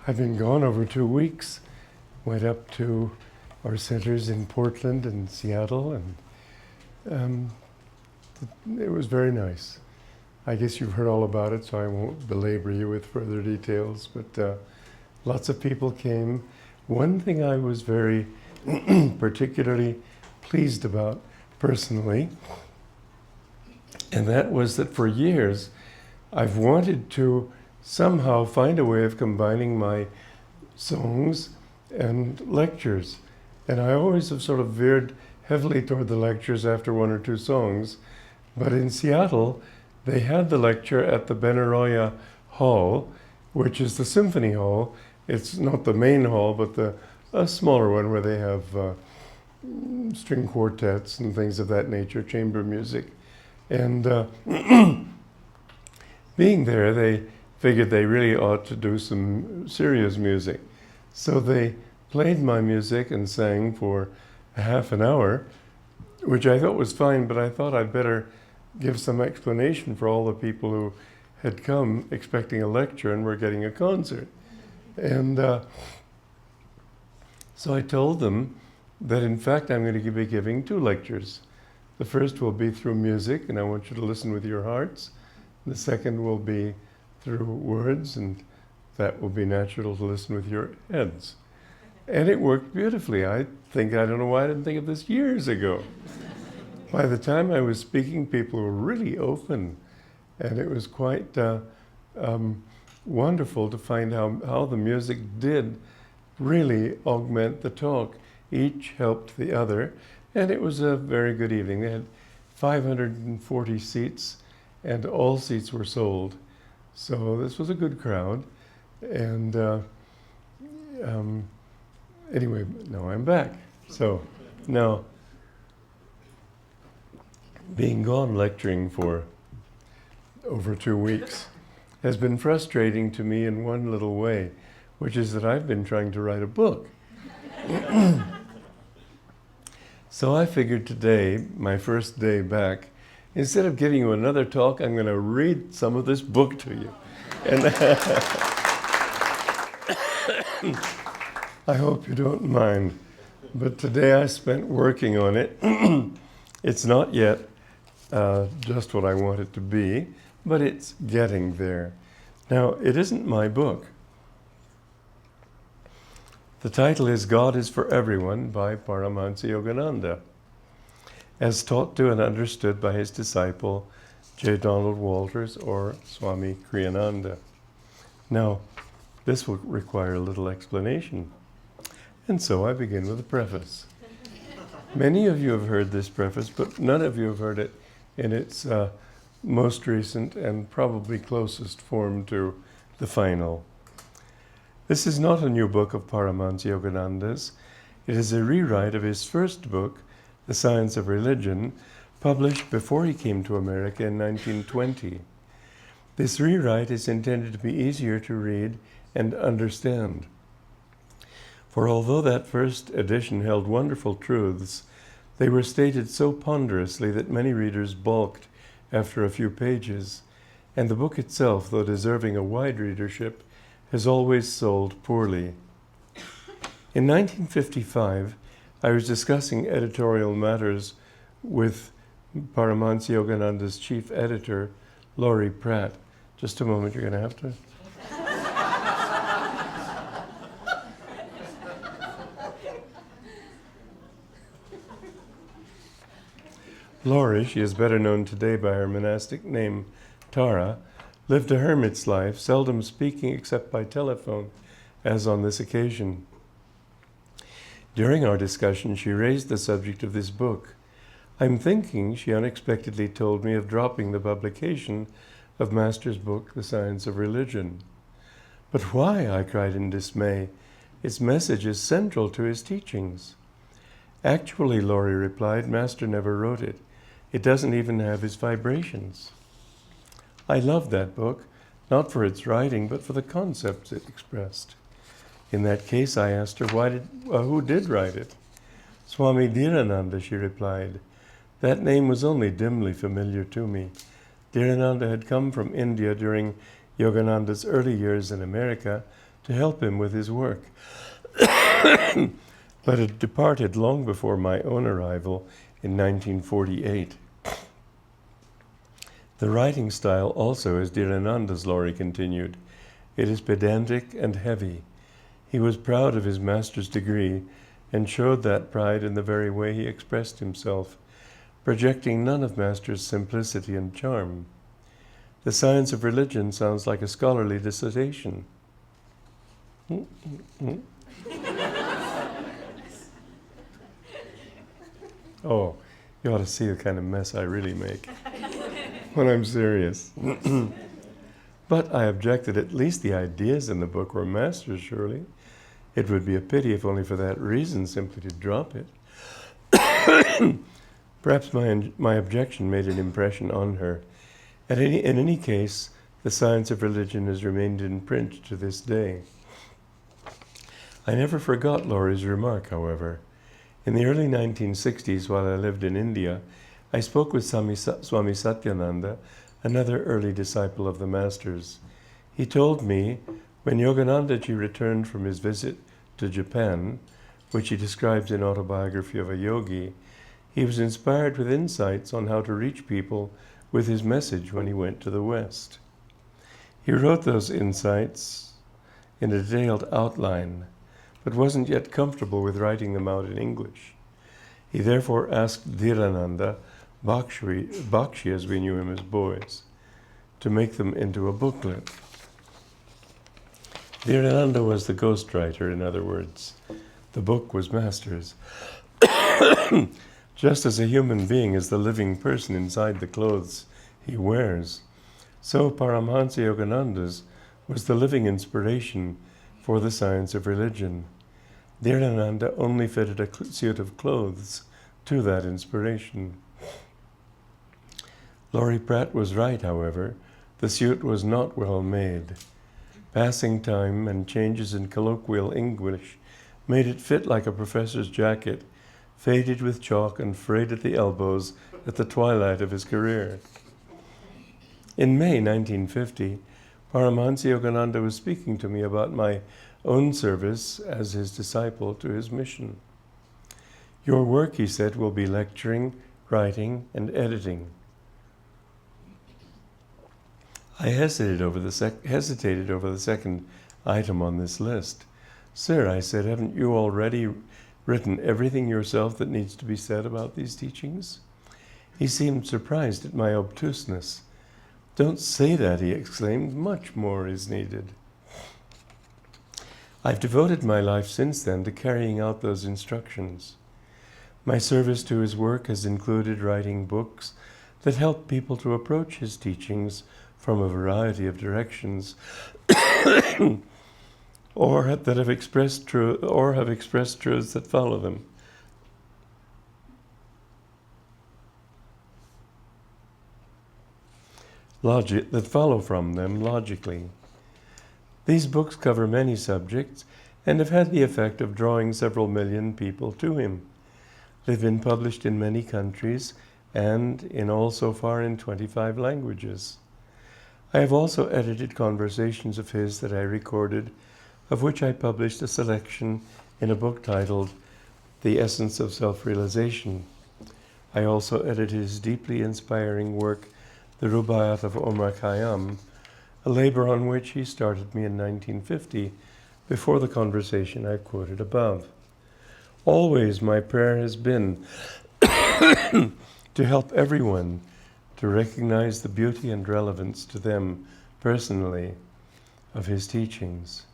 I've been gone over 2 weeks. Went up to our centers in Portland and Seattle, and it was very nice. I guess you've heard all about it, so I won't belabor you with further details, but lots of people came. One thing I was very particularly pleased about personally, and that was that for years I've wanted to somehow find a way of combining my songs and lectures. And I always have sort of veered heavily toward the lectures after one or two songs. But in Seattle, they had the lecture at the Benaroya Hall, which is the symphony hall. It's not the main hall, but a smaller one where they have string quartets and things of that nature, chamber music. And being there, they figured they really ought to do some serious music. So they played my music and sang for a half an hour, which I thought was fine, but I thought I'd better give some explanation for all the people who had come expecting a lecture and were getting a concert. And so I told them that in fact I'm going to be giving 2 lectures. The first will be through music, and I want you to listen with your hearts. The second will be through words, and that will be natural to listen with your heads. And it worked beautifully. I don't know why I didn't think of this years ago. By the time I was speaking, people were really open, and it was quite wonderful to find how the music did really augment the talk. Each helped the other, and it was a very good evening. They had 540 seats, and all seats were sold. So this was a good crowd. And anyway, now I'm back. So now, being gone lecturing for over 2 weeks has been frustrating to me in one little way, which is that I've been trying to write a book. So I figured today, my first day back, instead of giving you another talk, I'm going to read some of this book to you. And I hope you don't mind. But today I spent working on it. It's not yet just what I want it to be, but it's getting there. Now, it isn't my book. The title is God is for Everyone by Paramhansa Yogananda, as taught to and understood by his disciple, J. Donald Walters or Swami Kriyananda. Now, this will require a little explanation. And so I begin with a preface. Many of you have heard this preface, but none of you have heard it in its most recent and probably closest form to the final. This is not a new book of Paramhansa Yogananda's. It is a rewrite of his first book, The Science of Religion, published before he came to America in 1920. This rewrite is intended to be easier to read and understand. For although that first edition held wonderful truths, they were stated so ponderously that many readers balked after a few pages, and the book itself, though deserving a wide readership, has always sold poorly. In 1955, I was discussing editorial matters with Paramhansa Yogananda's chief editor, Laurie Pratt. Just a moment, you're going to have to... Laurie, she is better known today by her monastic name, Tara, lived a hermit's life, seldom speaking except by telephone, as on this occasion. During our discussion, she raised the subject of this book. I'm thinking, she unexpectedly told me, of dropping the publication of Master's book, The Science of Religion. But why? I cried in dismay. Its message is central to his teachings. Actually, Laurie replied, Master never wrote it. It doesn't even have his vibrations. I loved that book, not for its writing, but for the concepts it expressed. In that case, I asked her, who did write it? Swami Dhirananda, she replied. That name was only dimly familiar to me. Dhirananda had come from India during Yogananda's early years in America to help him with his work, but had departed long before my own arrival in 1948. The writing style also is Dhirananda's, Laurie continued. It is pedantic and heavy. He was proud of his master's degree and showed that pride in the very way he expressed himself, projecting none of Master's simplicity and charm. The Science of Religion sounds like a scholarly dissertation. Oh, you ought to see the kind of mess I really make when I'm serious. But I objected, at least the ideas in the book were Master's, surely. It would be a pity, if only for that reason, simply to drop it. Perhaps my objection made an impression on her. In any case, the Science of Religion has remained in print to this day. I never forgot Laurie's remark, however. In the early 1960s, while I lived in India, I spoke with Swami Satyananda, another early disciple of the Masters. He told me, when Yoganandaji returned from his visit to Japan, which he describes in Autobiography of a Yogi, he was inspired with insights on how to reach people with his message when he went to the West. He wrote those insights in a detailed outline, but wasn't yet comfortable with writing them out in English. He therefore asked Dhirananda, Bakshi as we knew him as boys, to make them into a booklet. Dhirananda was the ghostwriter, in other words. The book was Master's. Just as a human being is the living person inside the clothes he wears, so Paramhansa Yogananda's was the living inspiration for the Science of Religion. Dhirananda only fitted a suit of clothes to that inspiration. Laurie Pratt was right, however. The suit was not well made. Passing time and changes in colloquial English made it fit like a professor's jacket, faded with chalk and frayed at the elbows at the twilight of his career. In May 1950, Paramhansa Yogananda was speaking to me about my own service as his disciple to his mission. Your work, he said, will be lecturing, writing, and editing. I hesitated over the second item on this list. Sir, I said, haven't you already written everything yourself that needs to be said about these teachings? He seemed surprised at my obtuseness. Don't say that, he exclaimed. Much more is needed. I've devoted my life since then to carrying out those instructions. My service to his work has included writing books that help people to approach his teachings from a variety of directions, or have expressed truths that follow them. That follow from them logically. These books cover many subjects and have had the effect of drawing several million people to him. They've been published in many countries and in all so far in 25 languages. I have also edited conversations of his that I recorded, of which I published a selection in a book titled The Essence of Self-Realization. I also edited his deeply inspiring work, The Rubaiyat of Omar Khayyam, a labor on which he started me in 1950, before the conversation I quoted above. Always my prayer has been to help everyone to recognize the beauty and relevance to them personally of his teachings.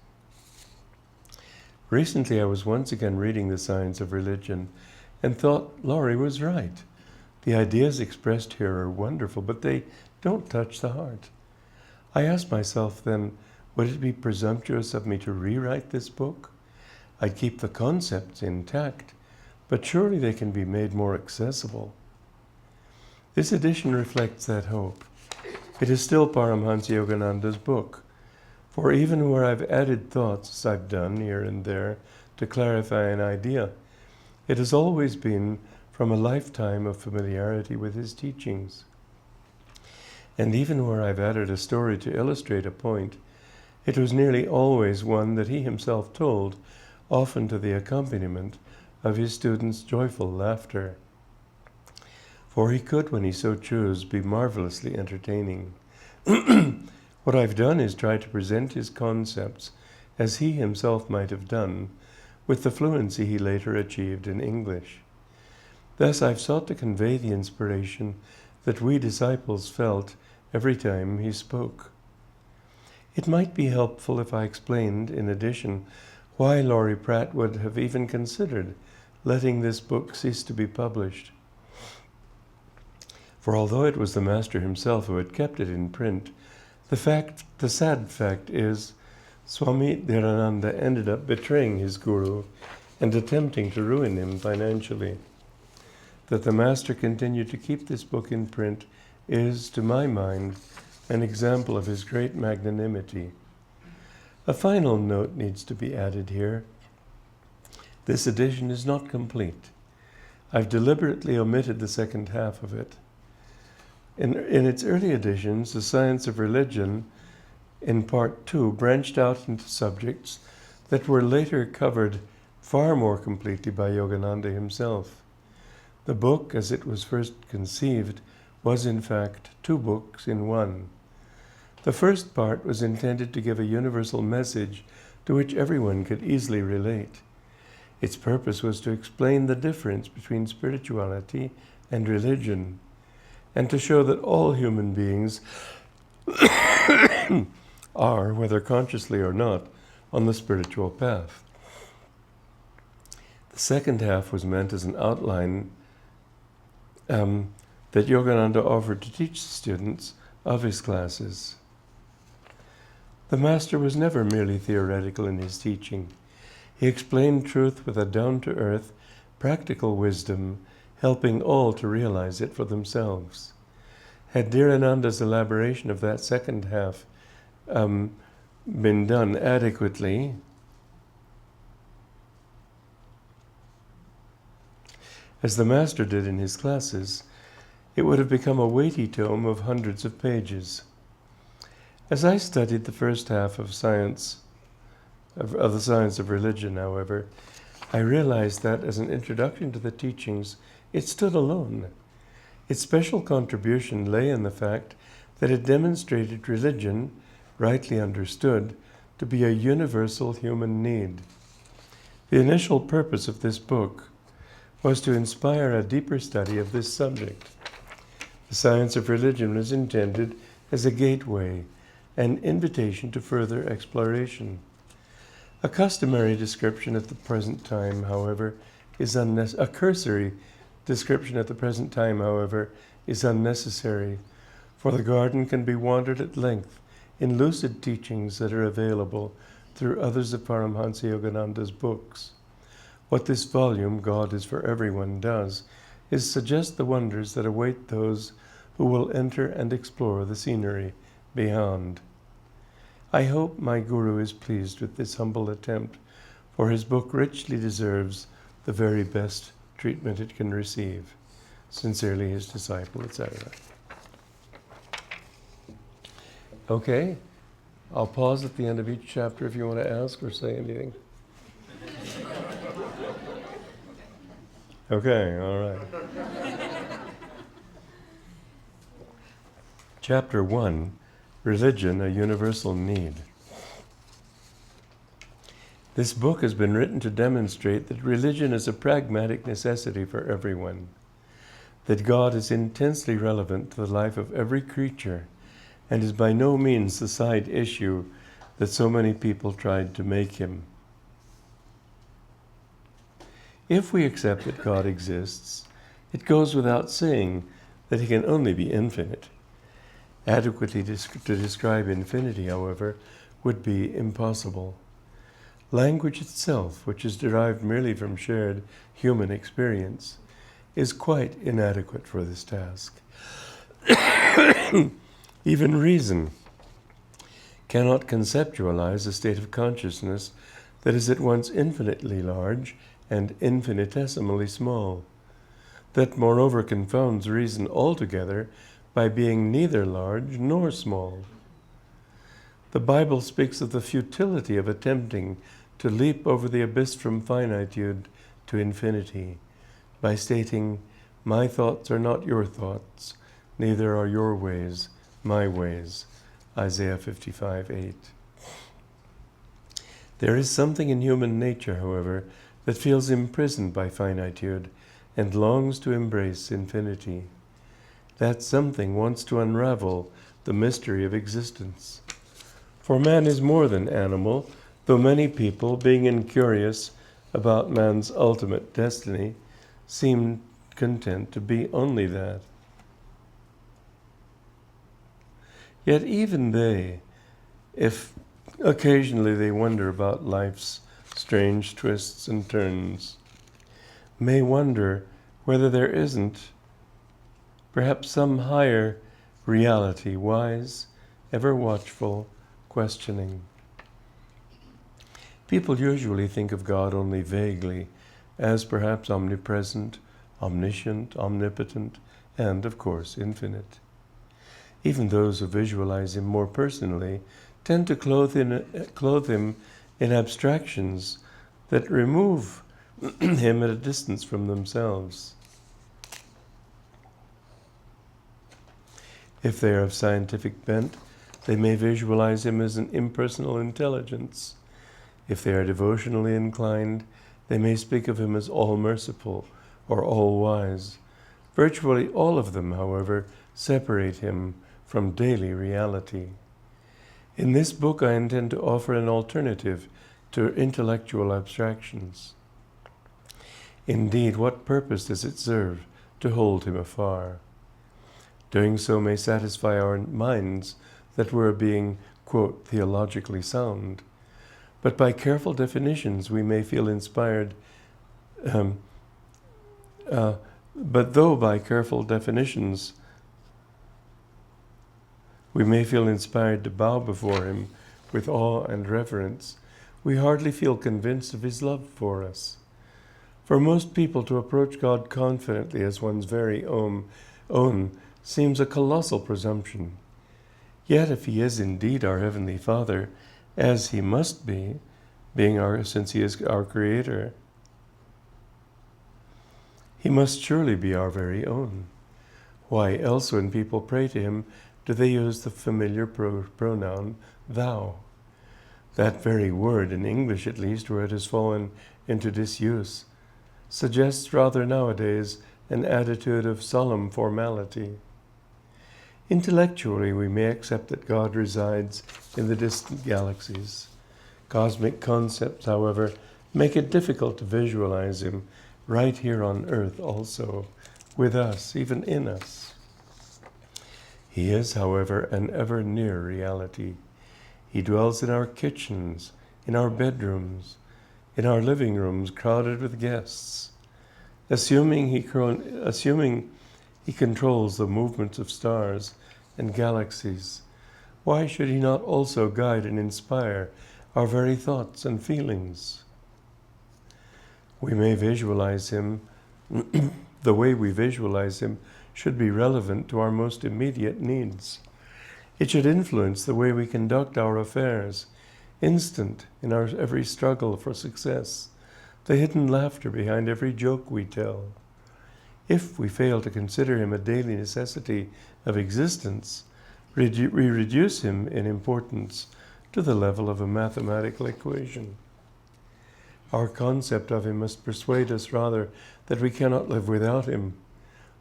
Recently I was once again reading The Science of Religion and thought Laurie was right. The ideas expressed here are wonderful, but they don't touch the heart. I asked myself then, would it be presumptuous of me to rewrite this book? I'd keep the concepts intact, but surely they can be made more accessible. This edition reflects that hope. It is still Paramhansa Yogananda's book, for even where I've added thoughts, as I've done here and there, to clarify an idea, it has always been from a lifetime of familiarity with his teachings. And even where I've added a story to illustrate a point, It was nearly always one that he himself told, often to the accompaniment of his students' joyful laughter. For he could, when he so chose, be marvelously entertaining. What I've done is try to present his concepts as he himself might have done, with the fluency he later achieved in English. Thus I've sought to convey the inspiration that we disciples felt every time he spoke. It might be helpful if I explained, in addition, why Laurie Pratt would have even considered letting this book cease to be published. For although it was the Master himself who had kept it in print, the sad fact is, Swami Kriyananda ended up betraying his guru and attempting to ruin him financially. That the Master continued to keep this book in print is, to my mind, an example of his great magnanimity. A final note needs to be added here. This edition is not complete. I've deliberately omitted the second half of it. In its early editions, the science of religion, in part 2, branched out into subjects that were later covered far more completely by Yogananda himself. The book, as it was first conceived, was in fact 2 books in one. The first part was intended to give a universal message to which everyone could easily relate. Its purpose was to explain the difference between spirituality and religion, and to show that all human beings are, whether consciously or not, on the spiritual path. The second half was meant as an outline that Yogananda offered to teach the students of his classes. The Master was never merely theoretical in his teaching. He explained truth with a down-to-earth, practical wisdom, helping all to realize it for themselves. Had dear Ananda's elaboration of that second half been done adequately, as the Master did in his classes, it would have become a weighty tome of hundreds of pages. As I studied the first half of the science of religion, however, I realized that as an introduction to the teachings, it stood alone. Its special contribution lay in the fact that it demonstrated religion, rightly understood, to be a universal human need. The initial purpose of this book was to inspire a deeper study of this subject. The science of religion was intended as a gateway, an invitation to further exploration. A customary description at the present time, however, is unnecessary. A cursory description at the present time, however, is unnecessary, for the garden can be wandered at length in lucid teachings that are available through others of Paramhansa Yogananda's books. What this volume, God is for Everyone, does is suggest the wonders that await those who will enter and explore the scenery beyond. I hope my Guru is pleased with this humble attempt, for his book richly deserves the very best treatment it can receive. Sincerely, his disciple, etc. Okay, I'll pause at the end of each chapter if you want to ask or say anything. Okay, all right. Chapter 1, Religion, a Universal Need. This book has been written to demonstrate that religion is a pragmatic necessity for everyone, that God is intensely relevant to the life of every creature and is by no means the side issue that so many people tried to make him. If we accept that God exists, it goes without saying that he can only be infinite. Adequately to describe infinity, however, would be impossible. Language itself, which is derived merely from shared human experience, is quite inadequate for this task. Even reason cannot conceptualize a state of consciousness that is at once infinitely large and infinitesimally small, that moreover confounds reason altogether by being neither large nor small. The Bible speaks of the futility of attempting to leap over the abyss from finitude to infinity by stating, "My thoughts are not your thoughts, neither are your ways my ways." Isaiah 55:8. There is something in human nature, however, that feels imprisoned by finitude and longs to embrace infinity. That something wants to unravel the mystery of existence. For man is more than animal, though many people, being incurious about man's ultimate destiny, seem content to be only that. Yet even they, if occasionally they wonder about life's strange twists and turns, may wonder whether there isn't perhaps some higher reality, wise, ever watchful, questioning. People usually think of God only vaguely, as perhaps omnipresent, omniscient, omnipotent, and, of course, infinite. Even those who visualize him more personally tend to clothe him in abstractions that remove him at a distance from themselves. If they are of scientific bent, they may visualize him as an impersonal intelligence. If they are devotionally inclined, they may speak of him as all-merciful or all-wise. Virtually all of them, however, separate him from daily reality. In this book, I intend to offer an alternative to intellectual abstractions. Indeed, what purpose does it serve to hold him afar? Doing so may satisfy our minds that we're being, quote, theologically sound. But by careful definitions, we may feel inspired. But though by careful definitions, we may feel inspired to bow before him with awe and reverence, we hardly feel convinced of his love for us. For most people, to approach God confidently as one's very own seems a colossal presumption. Yet if he is indeed our Heavenly Father, as he must be, since he is our Creator, he must surely be our very own. Why else, when people pray to him, do they use the familiar pronoun thou? That very word, in English at least, where it has fallen into disuse, suggests rather nowadays an attitude of solemn formality. Intellectually, we may accept that God resides in the distant galaxies. Cosmic concepts, however, make it difficult to visualize him right here on earth also, with us, even in us. He is, however, an ever-near reality. He dwells in our kitchens, in our bedrooms, in our living rooms crowded with guests. Assuming he controls the movements of stars and galaxies, why should he not also guide and inspire our very thoughts and feelings? We may visualize him, the way we visualize him should be relevant to our most immediate needs. It should influence the way we conduct our affairs, instant in our every struggle for success, the hidden laughter behind every joke we tell. If we fail to consider him a daily necessity of existence, we reduce him in importance to the level of a mathematical equation. Our concept of him must persuade us rather that we cannot live without him,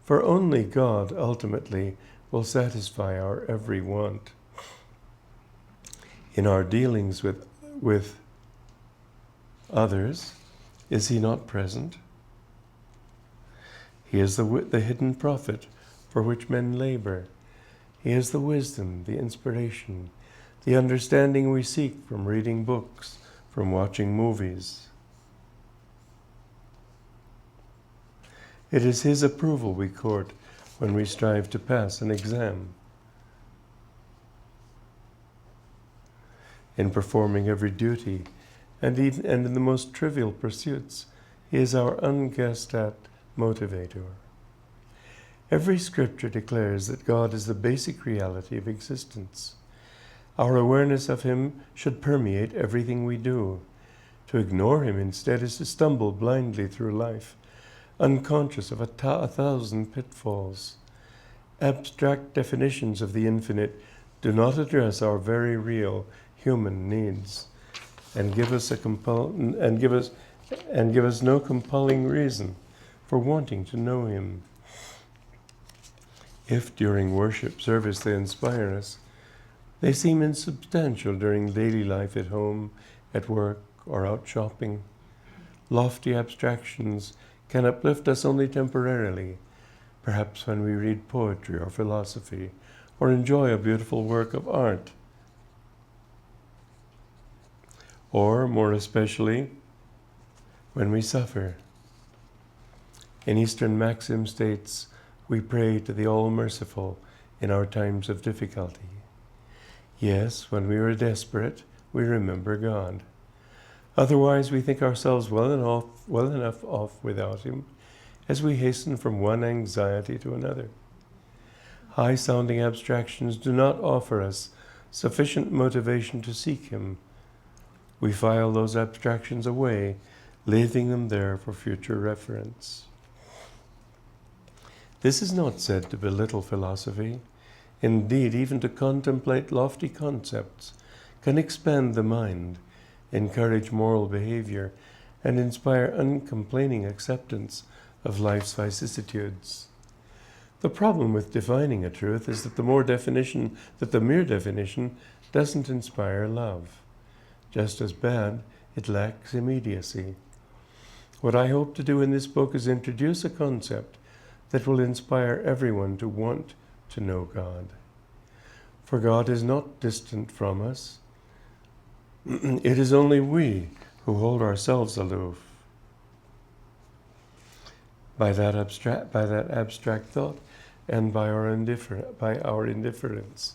for only God ultimately will satisfy our every want. In our dealings with others, is he not present? He is the hidden prophet for which men labor. He is the wisdom, the inspiration, the understanding we seek from reading books, from watching movies. It is his approval we court when we strive to pass an exam. In performing every duty, and in the most trivial pursuits, he is our unguessed-at motivator. Every scripture declares that God is the basic reality of existence. Our awareness of him should permeate everything we do. To ignore him instead is to stumble blindly through life, unconscious of a thousand pitfalls. Abstract definitions of the infinite do not address our very real human needs and give us no compelling reason for wanting to know him. If during worship service they inspire us, they seem insubstantial during daily life at home, at work, or out shopping. Lofty abstractions can uplift us only temporarily, perhaps when we read poetry or philosophy, or enjoy a beautiful work of art. Or, more especially, when we suffer. An Eastern maxim states, we pray to the All-Merciful in our times of difficulty. Yes, when we are desperate, we remember God. Otherwise, we think ourselves well enough off without him, as we hasten from one anxiety to another. High-sounding abstractions do not offer us sufficient motivation to seek him. We file those abstractions away, leaving them there for future reference. This is not said to belittle philosophy. Indeed, even to contemplate lofty concepts can expand the mind, encourage moral behavior, and inspire uncomplaining acceptance of life's vicissitudes. The problem with defining a truth is that the mere definition doesn't inspire love. Just as bad, it lacks immediacy. What I hope to do in this book is introduce a concept that will inspire everyone to want to know God. For God is not distant from us. It is only we who hold ourselves aloof by that abstract thought and by our indifference.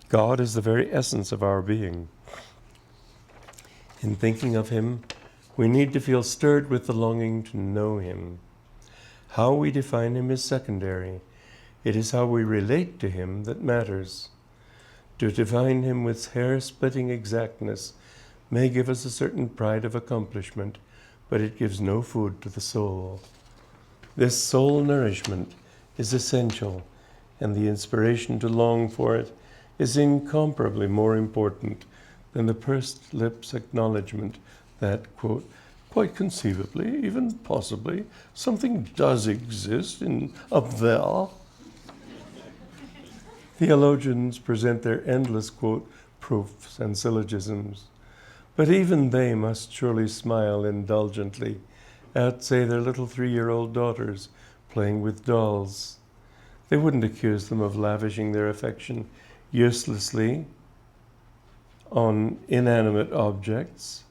God is the very essence of our being. In thinking of him, we need to feel stirred with the longing to know him. How we define him is secondary. It is how we relate to him that matters. To define him with hair-splitting exactness may give us a certain pride of accomplishment, but it gives no food to the soul. This soul nourishment is essential, and the inspiration to long for it is incomparably more important than the pursed lips acknowledgement that, quote, quite conceivably, even possibly, something does exist up there. Theologians present their endless, quote, proofs and syllogisms, but even they must surely smile indulgently at, say, their little 3-year-old daughters playing with dolls. They wouldn't accuse them of lavishing their affection uselessly on inanimate objects.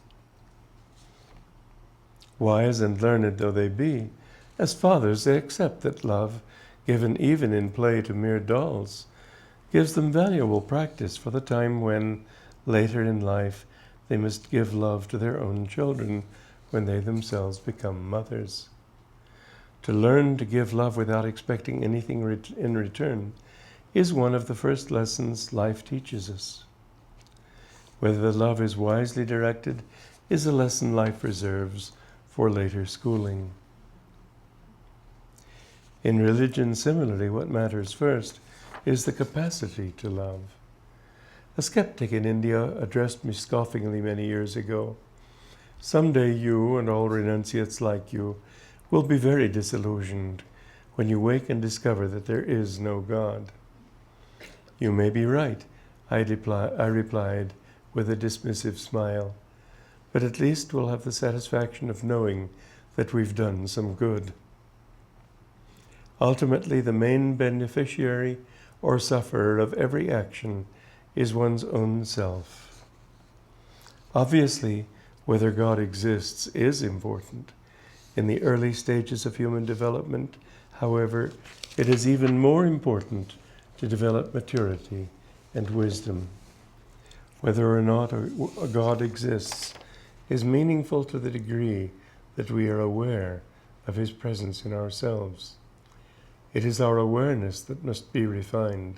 Wise and learned though they be, as fathers they accept that love, given even in play to mere dolls, gives them valuable practice for the time when, later in life, they must give love to their own children when they themselves become mothers. To learn to give love without expecting anything in return is one of the first lessons life teaches us. Whether the love is wisely directed is a lesson life reserves for later schooling. In religion, similarly, what matters first is the capacity to love. A skeptic in India addressed me scoffingly many years ago. Someday you and all renunciates like you will be very disillusioned when you wake and discover that there is no God. You may be right, I replied with a dismissive smile, but at least we'll have the satisfaction of knowing that we've done some good. Ultimately, the main beneficiary or sufferer of every action is one's own self. Obviously, whether God exists is important. In the early stages of human development, however, it is even more important to develop maturity and wisdom. Whether or not a God exists is meaningful to the degree that we are aware of his presence in ourselves. It is our awareness that must be refined.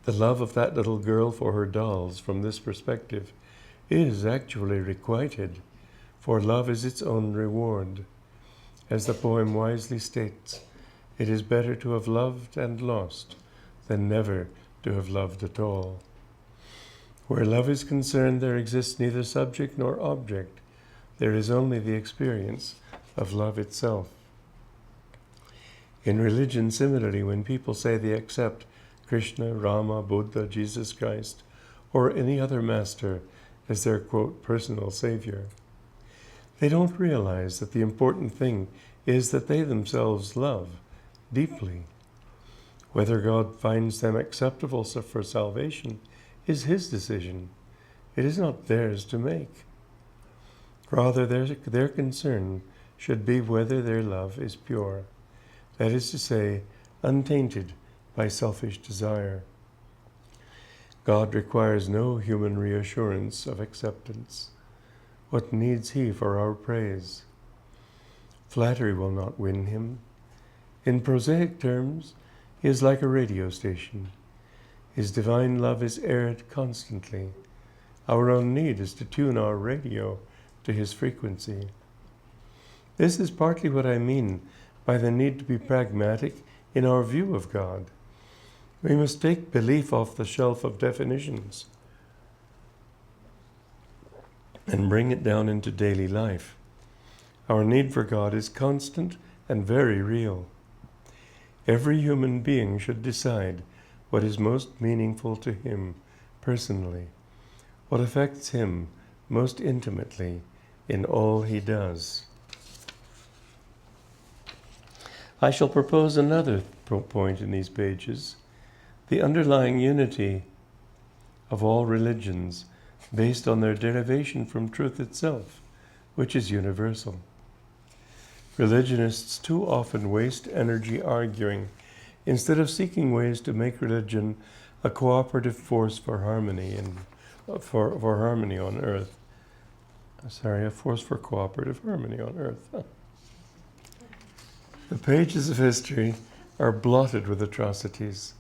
The love of that little girl for her dolls, from this perspective, is actually requited, for love is its own reward. As the poem wisely states, it is better to have loved and lost than never to have loved at all. Where love is concerned, there exists neither subject nor object. There is only the experience of love itself. In religion, similarly, when people say they accept Krishna, Rama, Buddha, Jesus Christ, or any other master as their, quote, personal savior, they don't realize that the important thing is that they themselves love deeply. Whether God finds them acceptable for salvation is His decision. It is not theirs to make. Rather, their concern should be whether their love is pure, that is to say, untainted by selfish desire. God requires no human reassurance of acceptance. What needs He for our praise? Flattery will not win Him. In prosaic terms, He is like a radio station. His divine love is aired constantly. Our own need is to tune our radio to His frequency. This is partly what I mean by the need to be pragmatic in our view of God. We must take belief off the shelf of definitions and bring it down into daily life. Our need for God is constant and very real. Every human being should decide what is most meaningful to him personally, what affects him most intimately in all he does. I shall propose another point in these pages, the underlying unity of all religions based on their derivation from truth itself, which is universal. Religionists too often waste energy arguing instead of seeking ways to make religion a cooperative force for harmony and for harmony on earth. A force for cooperative harmony on earth. The pages of history are blotted with atrocities.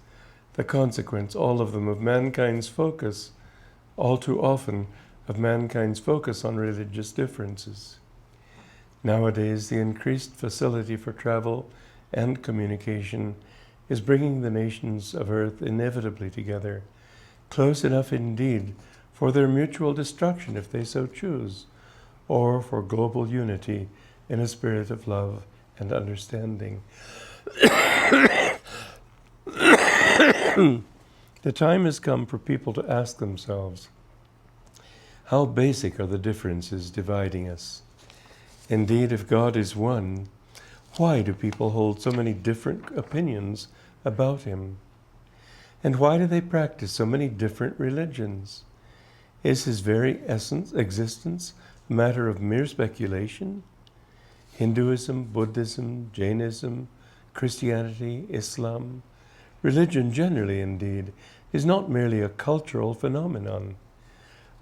The consequence, all of them, of mankind's focus, all too often, of mankind's focus on religious differences. Nowadays, the increased facility for travel and communication is bringing the nations of earth inevitably together, close enough indeed for their mutual destruction if they so choose, or for global unity in a spirit of love and understanding. The time has come for people to ask themselves, how basic are the differences dividing us? Indeed, if God is one, why do people hold so many different opinions about Him? And why do they practice so many different religions? Is His very existence a matter of mere speculation? Hinduism, Buddhism, Jainism, Christianity, Islam, religion generally indeed, is not merely a cultural phenomenon.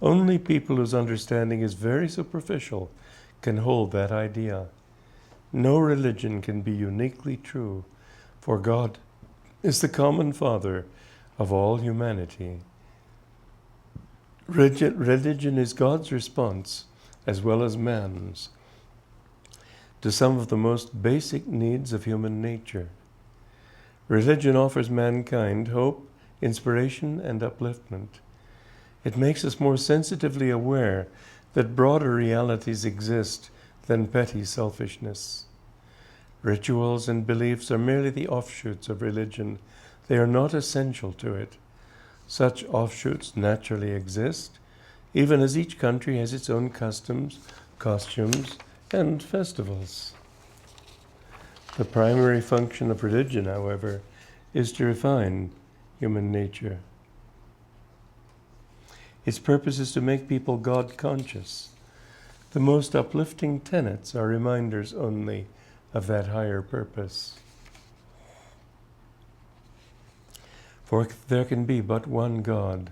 Only people whose understanding is very superficial can hold that idea. No religion can be uniquely true, for God is the common Father of all humanity. Religion is God's response, as well as man's, to some of the most basic needs of human nature. Religion offers mankind hope, inspiration, and upliftment. It makes us more sensitively aware that broader realities exist than petty selfishness. Rituals and beliefs are merely the offshoots of religion. They are not essential to it. Such offshoots naturally exist, even as each country has its own customs, costumes, and festivals. The primary function of religion, however, is to refine human nature. Its purpose is to make people God-conscious. The most uplifting tenets are reminders only of that higher purpose. For there can be but one God,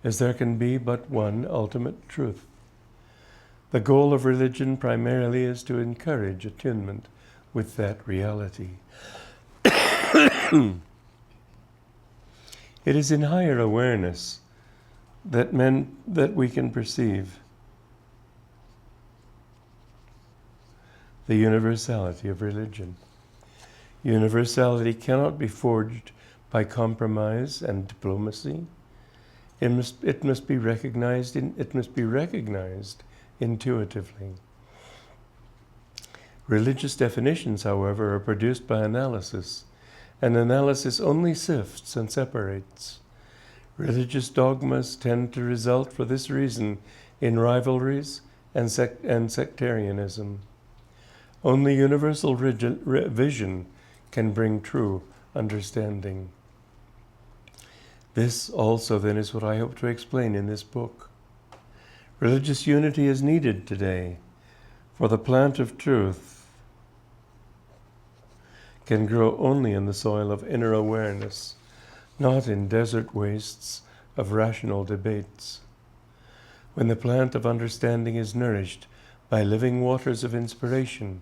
as there can be but one ultimate truth. The goal of religion primarily is to encourage attunement with that reality. It is in higher awareness that we can perceive the universality of religion. Universality cannot be forged by compromise and diplomacy. It must be recognized intuitively. Religious definitions, however, are produced by analysis, and analysis only sifts and separates. Religious dogmas tend to result, for this reason, in rivalries and sectarianism. Only universal vision can bring true understanding. This also then is what I hope to explain in this book. Religious unity is needed today, for the plant of truth can grow only in the soil of inner awareness, not in desert wastes of rational debates. When the plant of understanding is nourished by living waters of inspiration,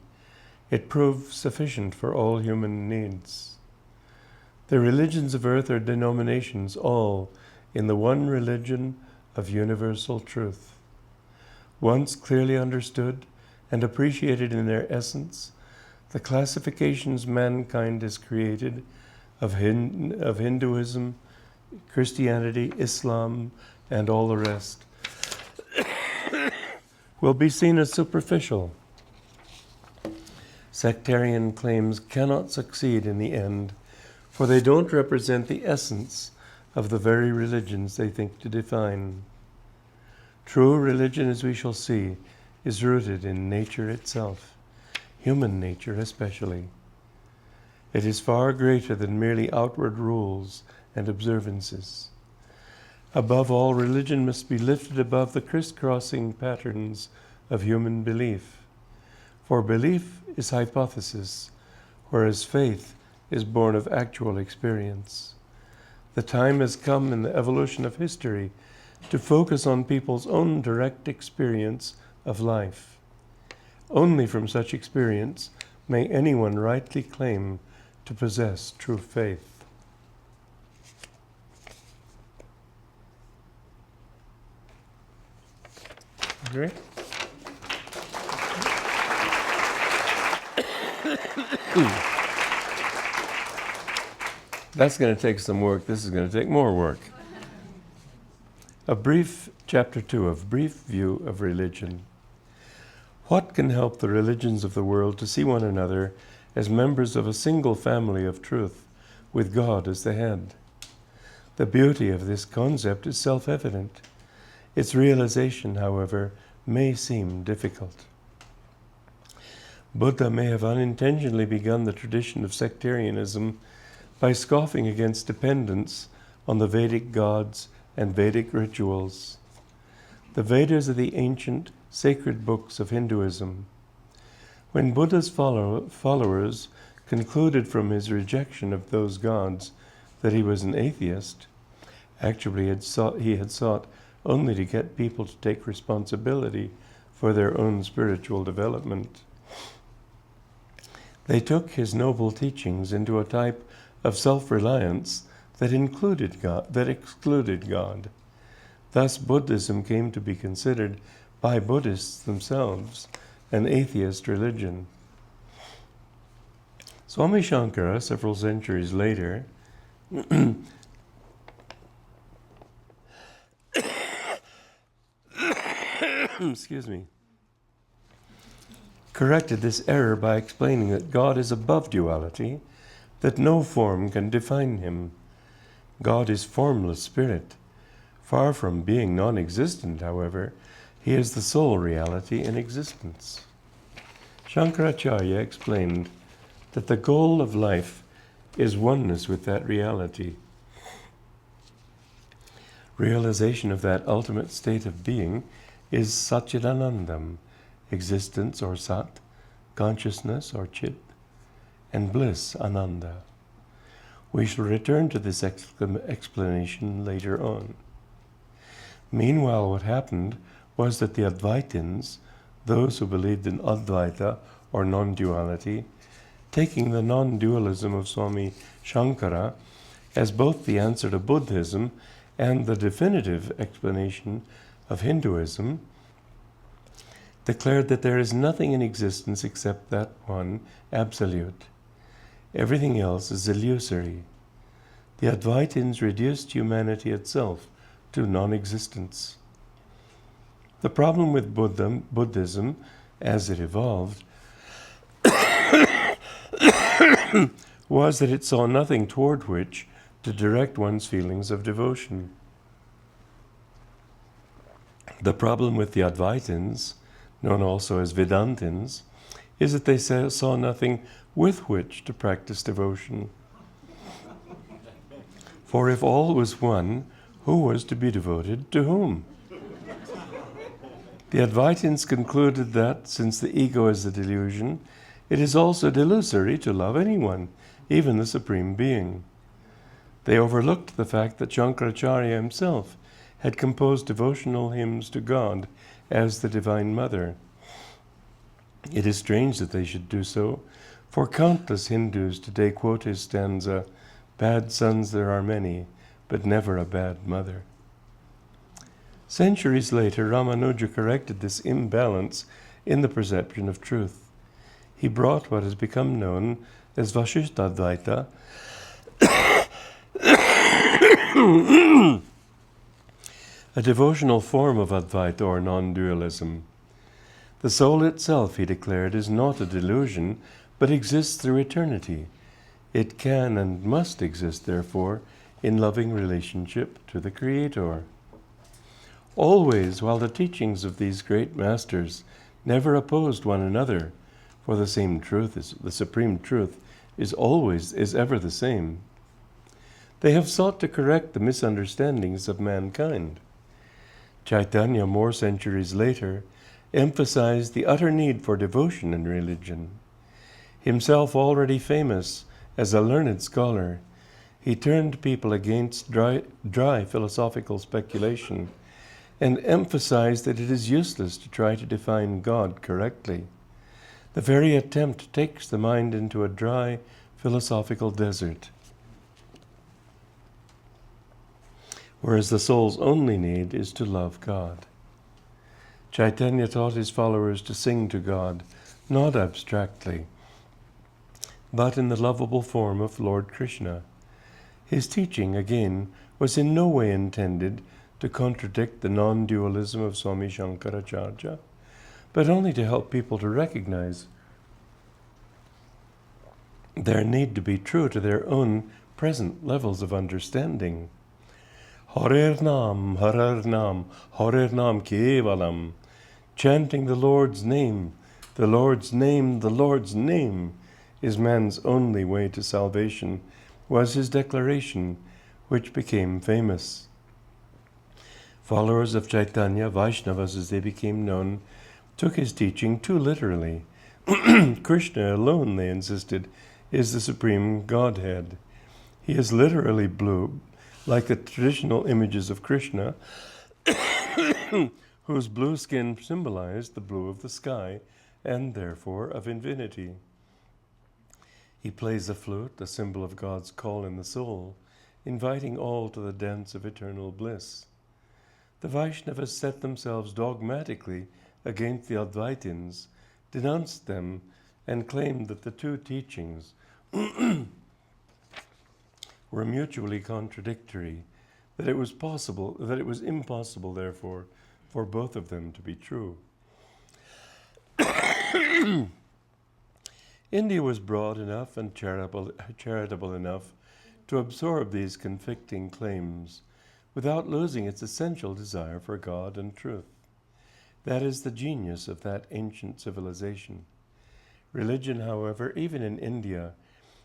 it proves sufficient for all human needs. The religions of earth are denominations, all in the one religion of universal truth. Once clearly understood and appreciated in their essence, the classifications mankind has created of Hinduism, Christianity, Islam, and all the rest will be seen as superficial. Sectarian claims cannot succeed in the end, for they don't represent the essence of the very religions they think to define. True religion, as we shall see, is rooted in nature itself, human nature especially. It is far greater than merely outward rules and observances. Above all, religion must be lifted above the crisscrossing patterns of human belief. For belief is hypothesis, whereas faith is born of actual experience. The time has come in the evolution of history to focus on people's own direct experience of life. Only from such experience may anyone rightly claim to possess true faith. Agree? That's going to take some work. This is going to take more work. Chapter 2, a brief view of religion. What can help the religions of the world to see one another as members of a single family of truth, with God as the head? The beauty of this concept is self-evident. Its realization, however, may seem difficult. Buddha may have unintentionally begun the tradition of sectarianism by scoffing against dependence on the Vedic gods and Vedic rituals. The Vedas are the ancient, sacred books of Hinduism. When Buddha's followers concluded from his rejection of those gods that he was an atheist, actually he had sought only to get people to take responsibility for their own spiritual development. They took his noble teachings into a type of self-reliance that excluded God. Thus, Buddhism came to be considered by Buddhists themselves an atheist religion. Swami Shankara, several centuries later, corrected this error by explaining that God is above duality, that no form can define him. God is formless spirit. Far from being non-existent, however, he is the sole reality in existence. Shankaracharya explained that the goal of life is oneness with that reality. Realization of that ultimate state of being is Satchidanandam, existence or Sat, consciousness or Chit, and bliss, Ananda. We shall return to this explanation later on. Meanwhile, what happened was that the Advaitins, those who believed in Advaita or non-duality, taking the non-dualism of Swami Shankara as both the answer to Buddhism and the definitive explanation of Hinduism, declared that there is nothing in existence except that one absolute. Everything else is illusory. The Advaitins reduced humanity itself to non-existence. The problem with Buddhism, as it evolved, was that it saw nothing toward which to direct one's feelings of devotion. The problem with the Advaitins, known also as Vedantins, is that they saw nothing with which to practice devotion. For if all was one, who was to be devoted to whom? The Advaitins concluded that, since the ego is a delusion, it is also delusory to love anyone, even the Supreme Being. They overlooked the fact that Shankaracharya himself had composed devotional hymns to God as the Divine Mother. It is strange that they should do so, for countless Hindus today quote his stanza, "Bad sons there are many, but never a bad mother." Centuries later, Ramanuja corrected this imbalance in the perception of truth. He brought what has become known as Vasishtadvaita, a devotional form of Advaita or non-dualism. The soul itself, he declared, is not a delusion, but exists through eternity. It can and must exist, therefore, in loving relationship to the Creator. Always, while the teachings of these great masters never opposed one another, for the same truth, the supreme truth, is ever the same, they have sought to correct the misunderstandings of mankind. Chaitanya, more centuries later, emphasized the utter need for devotion in religion. Himself already famous as a learned scholar, he turned people against dry philosophical speculation and emphasized that it is useless to try to define God correctly. The very attempt takes the mind into a dry philosophical desert, whereas the soul's only need is to love God. Chaitanya taught his followers to sing to God, not abstractly, but in the lovable form of Lord Krishna. His teaching, again, was in no way intended to contradict the non-dualism of Swami Shankaracharya, but only to help people to recognize their need to be true to their own present levels of understanding. Harer Nam, Harer Nam, Harer Nam Kevalam. Chanting the Lord's name, the Lord's name, the Lord's name is man's only way to salvation, was his declaration, which became famous. Followers of Chaitanya, Vaishnavas as they became known, took his teaching too literally. Krishna alone, they insisted, is the supreme Godhead. He is literally blue, like the traditional images of Krishna, whose blue skin symbolized the blue of the sky, and therefore of infinity. He plays the flute, the symbol of God's call in the soul, inviting all to the dance of eternal bliss. The Vaishnavas set themselves dogmatically against the Advaitins, denounced them, and claimed that the two teachings were mutually contradictory, that it was impossible, therefore, for both of them to be true. India was broad enough and charitable enough to absorb these conflicting claims without losing its essential desire for God and truth. That is the genius of that ancient civilization. Religion, however, even in India,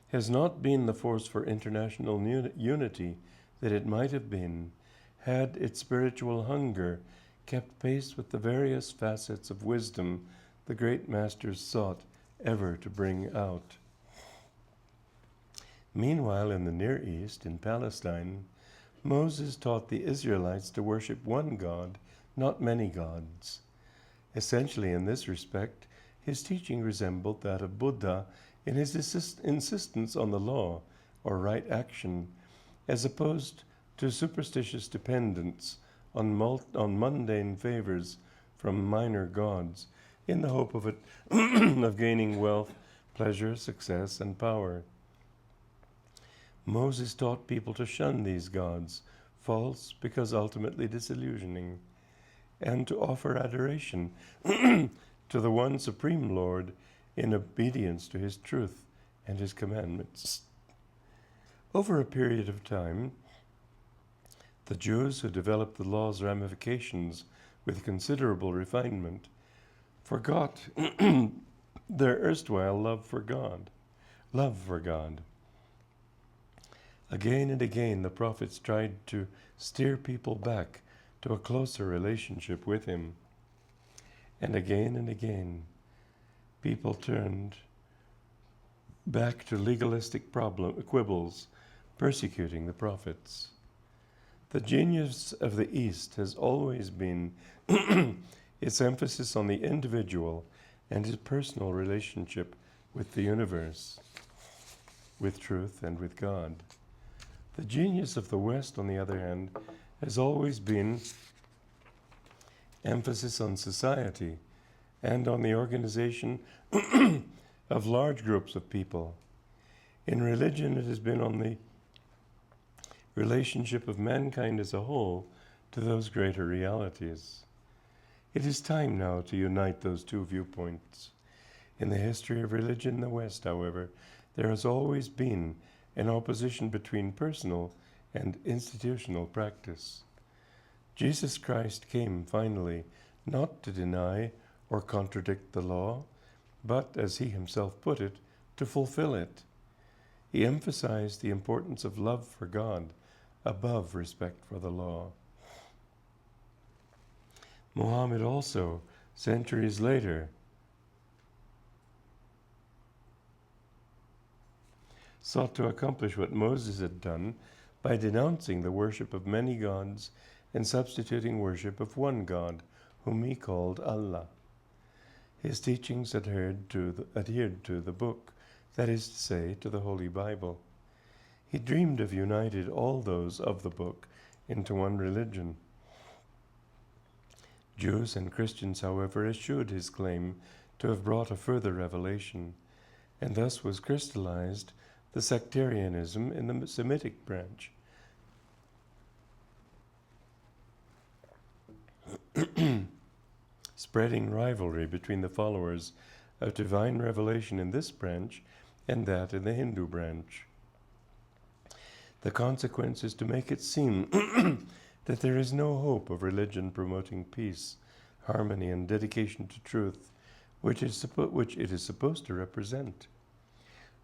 has not been the force for international unity that it might have been had its spiritual hunger kept pace with the various facets of wisdom the great masters sought ever to bring out. Meanwhile, in the Near East, in Palestine, Moses taught the Israelites to worship one God, not many gods. Essentially, in this respect, his teaching resembled that of Buddha in his insistence on the law or right action, as opposed to superstitious dependence on mundane favors from minor gods in the hope of of gaining wealth, pleasure, success, and power. Moses taught people to shun these gods, false because ultimately disillusioning, and to offer adoration to the one Supreme Lord in obedience to his truth and his commandments. Over a period of time, the Jews who developed the law's ramifications with considerable refinement forgot their erstwhile love for God. Again and again, the prophets tried to steer people back to a closer relationship with him. And again, people turned back to legalistic quibbles, persecuting the prophets. The genius of the East has always been its emphasis on the individual and his personal relationship with the universe, with truth, and with God. The genius of the West, on the other hand, has always been emphasis on society and on the organization of large groups of people. In religion, it has been on the relationship of mankind as a whole to those greater realities. It is time now to unite those two viewpoints. In the history of religion in the West, however, there has always been an opposition between personal and institutional practice. Jesus Christ came, finally, not to deny or contradict the law, but, as he himself put it, to fulfill it. He emphasized the importance of love for God above respect for the law. Muhammad also, centuries later, sought to accomplish what Moses had done by denouncing the worship of many gods and substituting worship of one God, whom he called Allah. His teachings adhered to the book, that is to say, to the Holy Bible. He dreamed of uniting all those of the book into one religion. Jews and Christians, however, eschewed his claim to have brought a further revelation, and thus was crystallized the sectarianism in the Semitic branch. Spreading rivalry between the followers of divine revelation in this branch and that in the Hindu branch. The consequence is to make it seem that there is no hope of religion promoting peace, harmony, and dedication to truth, which it is supposed to represent.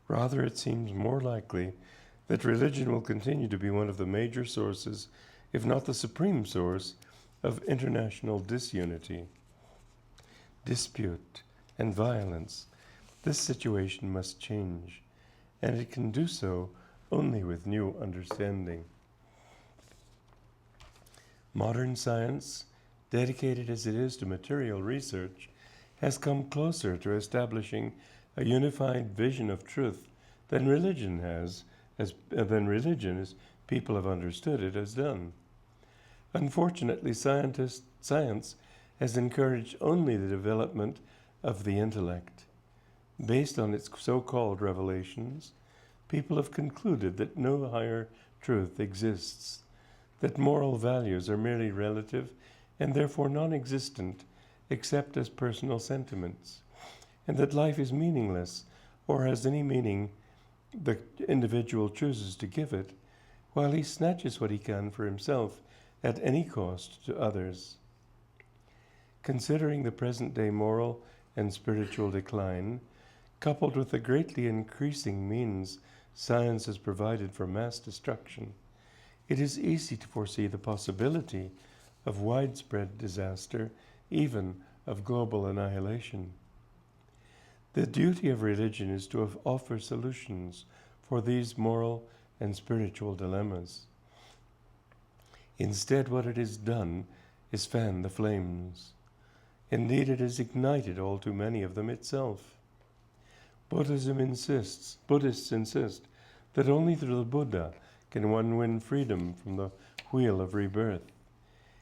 Rather, it seems more likely that religion will continue to be one of the major sources, if not the supreme source, of international disunity, dispute, and violence. This situation must change, and it can do so only with new understanding. Modern science, dedicated as it is to material research, has come closer to establishing a unified vision of truth than religion as people have understood it, has done. Unfortunately, science has encouraged only the development of the intellect. Based on its so-called revelations, people have concluded that no higher truth exists, that moral values are merely relative and therefore non-existent except as personal sentiments, and that life is meaningless or has any meaning the individual chooses to give it, while he snatches what he can for himself at any cost to others. Considering the present-day moral and spiritual decline, coupled with the greatly increasing means science has provided for mass destruction, it is easy to foresee the possibility of widespread disaster, even of global annihilation. The duty of religion is to offer solutions for these moral and spiritual dilemmas. Instead, what it has done is fan the flames. Indeed, it has ignited all too many of them itself. Buddhists insist that only through the Buddha can one win freedom from the wheel of rebirth.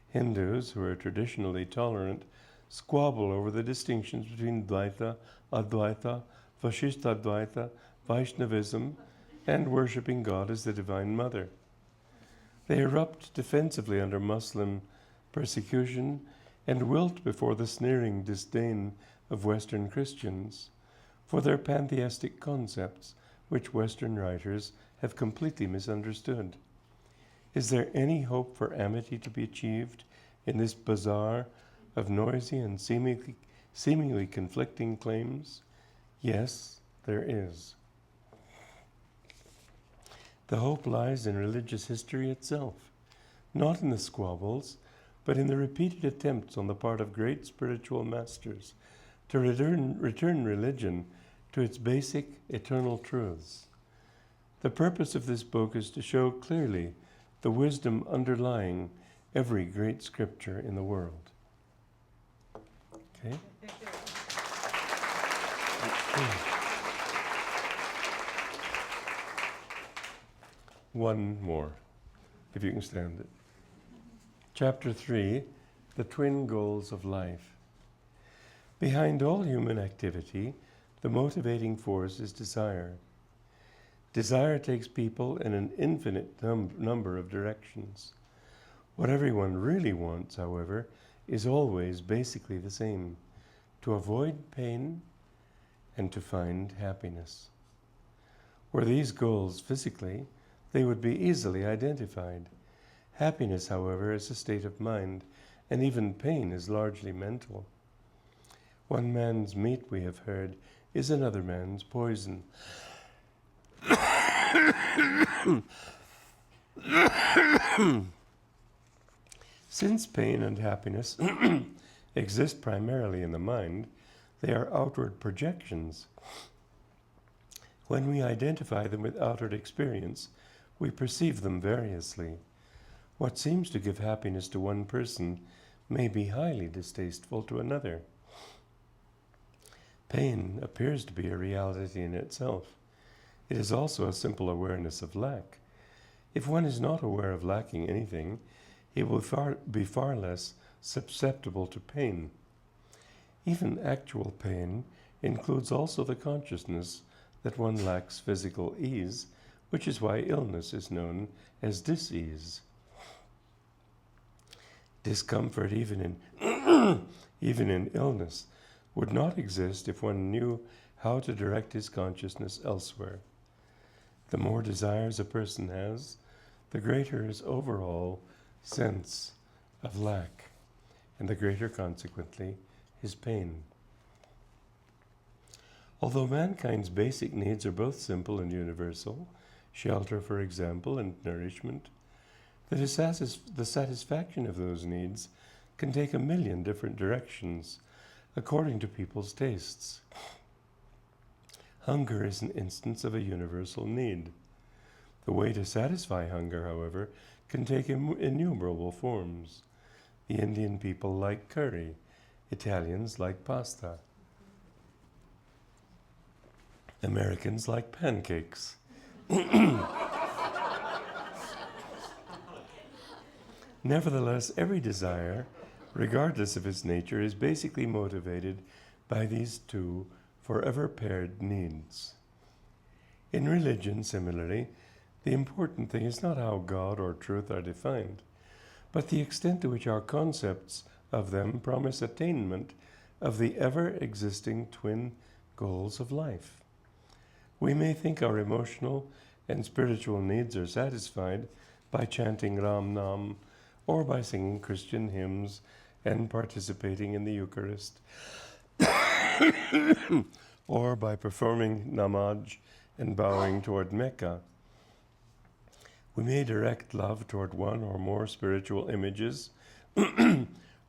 Hindus, who are traditionally tolerant, squabble over the distinctions between Dvaita, Advaita, Vasishtadvaita, Vaishnavism, and worshipping God as the Divine Mother. They erupt defensively under Muslim persecution and wilt before the sneering disdain of Western Christians for their pantheistic concepts, which Western writers have completely misunderstood. Is there any hope for amity to be achieved in this bazaar of noisy and seemingly conflicting claims? Yes, there is. The hope lies in religious history itself, not in the squabbles, but in the repeated attempts on the part of great spiritual masters to return religion to its basic eternal truths. The purpose of this book is to show clearly the wisdom underlying every great scripture in the world. Okay? One more, if you can stand it. Chapter 3, The Twin Goals of Life. Behind all human activity, the motivating force is desire. Desire takes people in an infinite number of directions. What everyone really wants, however, is always basically the same: to avoid pain and to find happiness. Were these goals physically, they would be easily identified. Happiness, however, is a state of mind, and even pain is largely mental. One man's meat, we have heard, is another man's poison. Since pain and happiness exist primarily in the mind, they are outward projections. When we identify them with outward experience, we perceive them variously. What seems to give happiness to one person may be highly distasteful to another. Pain appears to be a reality in itself. It is also a simple awareness of lack. If one is not aware of lacking anything, he will be far less susceptible to pain. Even actual pain includes also the consciousness that one lacks physical ease, which is why illness is known as dis-ease. Discomfort, even in illness, would not exist if one knew how to direct his consciousness elsewhere. The more desires a person has, the greater his overall sense of lack, and the greater, consequently, his pain. Although mankind's basic needs are both simple and universal, shelter, for example, and nourishment, the satisfaction of those needs can take a million different directions according to people's tastes. Hunger is an instance of a universal need. The way to satisfy hunger, however, can take innumerable forms. The Indian people like curry. Italians like pasta. Americans like pancakes. Nevertheless, every desire, regardless of its nature, is basically motivated by these two forever paired needs. In religion, similarly, the important thing is not how God or truth are defined, but the extent to which our concepts of them promise attainment of the ever-existing twin goals of life. We may think our emotional and spiritual needs are satisfied by chanting Ram Nam or by singing Christian hymns and participating in the Eucharist, or by performing namaz and bowing toward Mecca. We may direct love toward one or more spiritual images,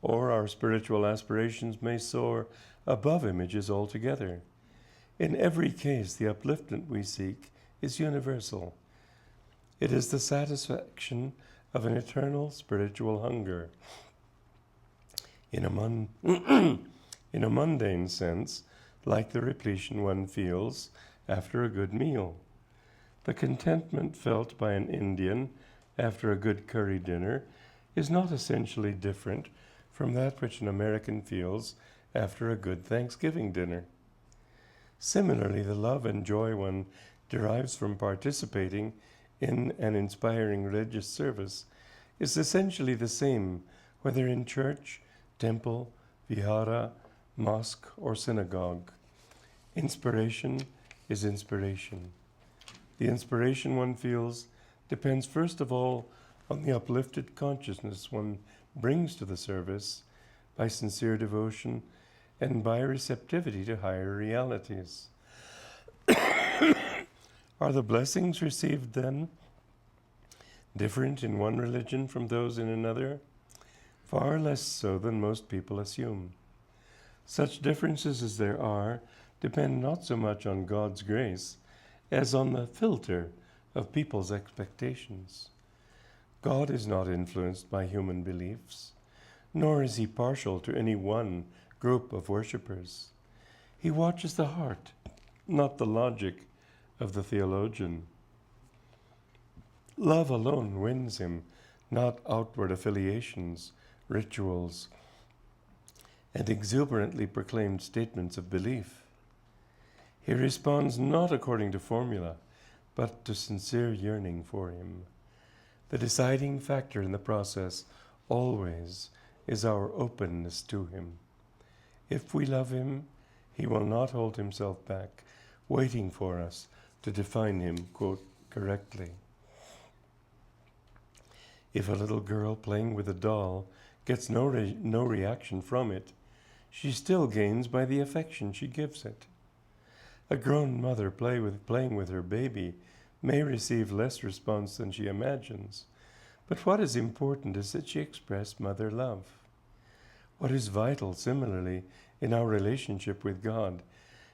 or our spiritual aspirations may soar above images altogether. In every case, the upliftment we seek is universal. It is the satisfaction of an eternal spiritual hunger. In a mundane sense, like the repletion one feels after a good meal. The contentment felt by an Indian after a good curry dinner is not essentially different from that which an American feels after a good Thanksgiving dinner. Similarly, the love and joy one derives from participating in an inspiring religious service is essentially the same, whether in church, temple, vihara, mosque, or synagogue. Inspiration is inspiration. The inspiration one feels depends first of all on the uplifted consciousness one brings to the service by sincere devotion and by receptivity to higher realities. Are the blessings received then different in one religion from those in another? Far less so than most people assume. Such differences as there are depend not so much on God's grace as on the filter of people's expectations. God is not influenced by human beliefs, nor is he partial to any one group of worshippers. He watches the heart, not the logic of the theologian. Love alone wins him, not outward affiliations, rituals, and exuberantly proclaimed statements of belief. He responds not according to formula, but to sincere yearning for him. The deciding factor in the process always is our openness to him. If we love him, he will not hold himself back, waiting for us to define him, quote, correctly. If a little girl playing with a doll gets no reaction from it, she still gains by the affection she gives it. A grown mother playing with her baby may receive less response than she imagines, but what is important is that she express mother love. What is vital, similarly, in our relationship with God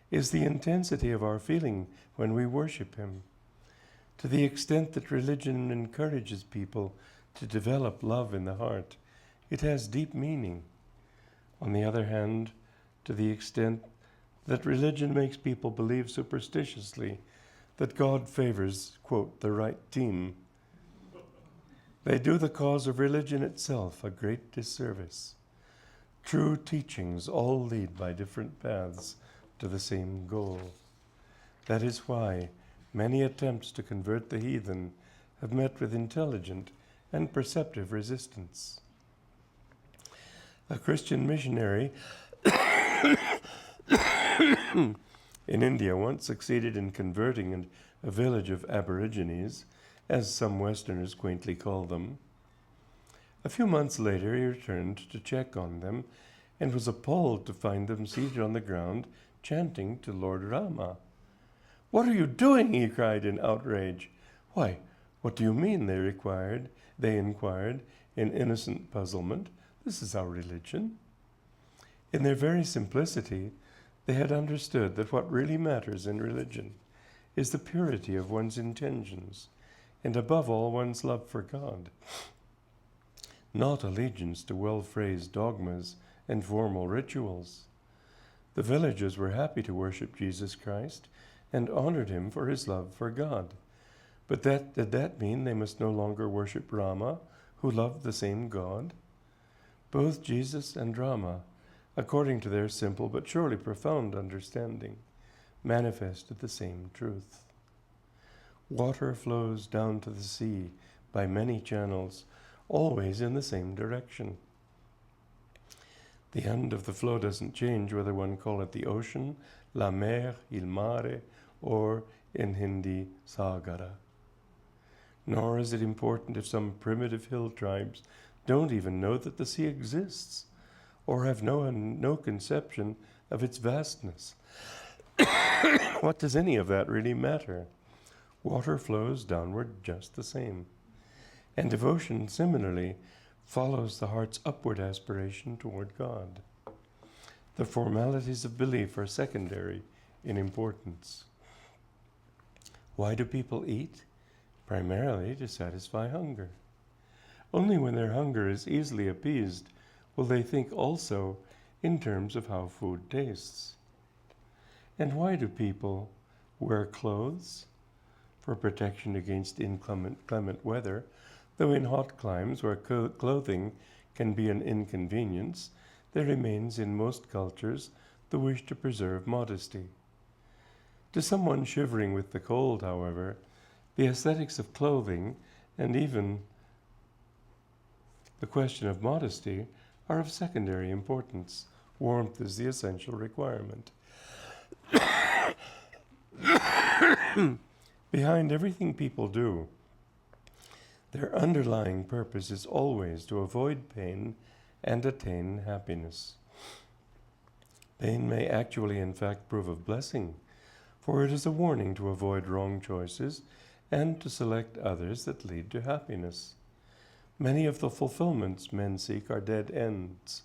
is the intensity of our feeling when we worship him. To the extent that religion encourages people to develop love in the heart, it has deep meaning. On the other hand, to the extent that religion makes people believe superstitiously that God favors, quote, the right team, they do the cause of religion itself a great disservice. True teachings all lead by different paths to the same goal. That is why many attempts to convert the heathen have met with intelligent and perceptive resistance. A Christian missionary in India once succeeded in converting a village of Aborigines, as some Westerners quaintly call them. A few months later he returned to check on them and was appalled to find them seated on the ground chanting to Lord Rama. "What are you doing?" he cried in outrage. "Why, what do you mean?" They inquired in innocent puzzlement. "This is our religion." In their very simplicity, they had understood that what really matters in religion is the purity of one's intentions, and above all, one's love for God, not allegiance to well-phrased dogmas and formal rituals. The villagers were happy to worship Jesus Christ and honored him for his love for God. But did that mean they must no longer worship Rama, who loved the same God? Both Jesus and Rama, according to their simple but surely profound understanding, manifested the same truth. Water flows down to the sea by many channels, always in the same direction. The end of the flow doesn't change whether one call it the ocean, la mer, il mare, or in Hindi, Sagara. Nor is it important if some primitive hill tribes don't even know that the sea exists, or have no conception of its vastness. What does any of that really matter? Water flows downward just the same. And devotion, similarly, follows the heart's upward aspiration toward God. The formalities of belief are secondary in importance. Why do people eat? Primarily to satisfy hunger. Only when their hunger is easily appeased will they think also in terms of how food tastes. And why do people wear clothes? For protection against inclement weather, though in hot climes where clothing can be an inconvenience, there remains in most cultures the wish to preserve modesty. To someone shivering with the cold, however, the aesthetics of clothing and even the question of modesty are of secondary importance. Warmth is the essential requirement. Behind everything people do, their underlying purpose is always to avoid pain and attain happiness. Pain may actually, in fact, prove a blessing, for it is a warning to avoid wrong choices and to select others that lead to happiness. Many of the fulfillments men seek are dead ends.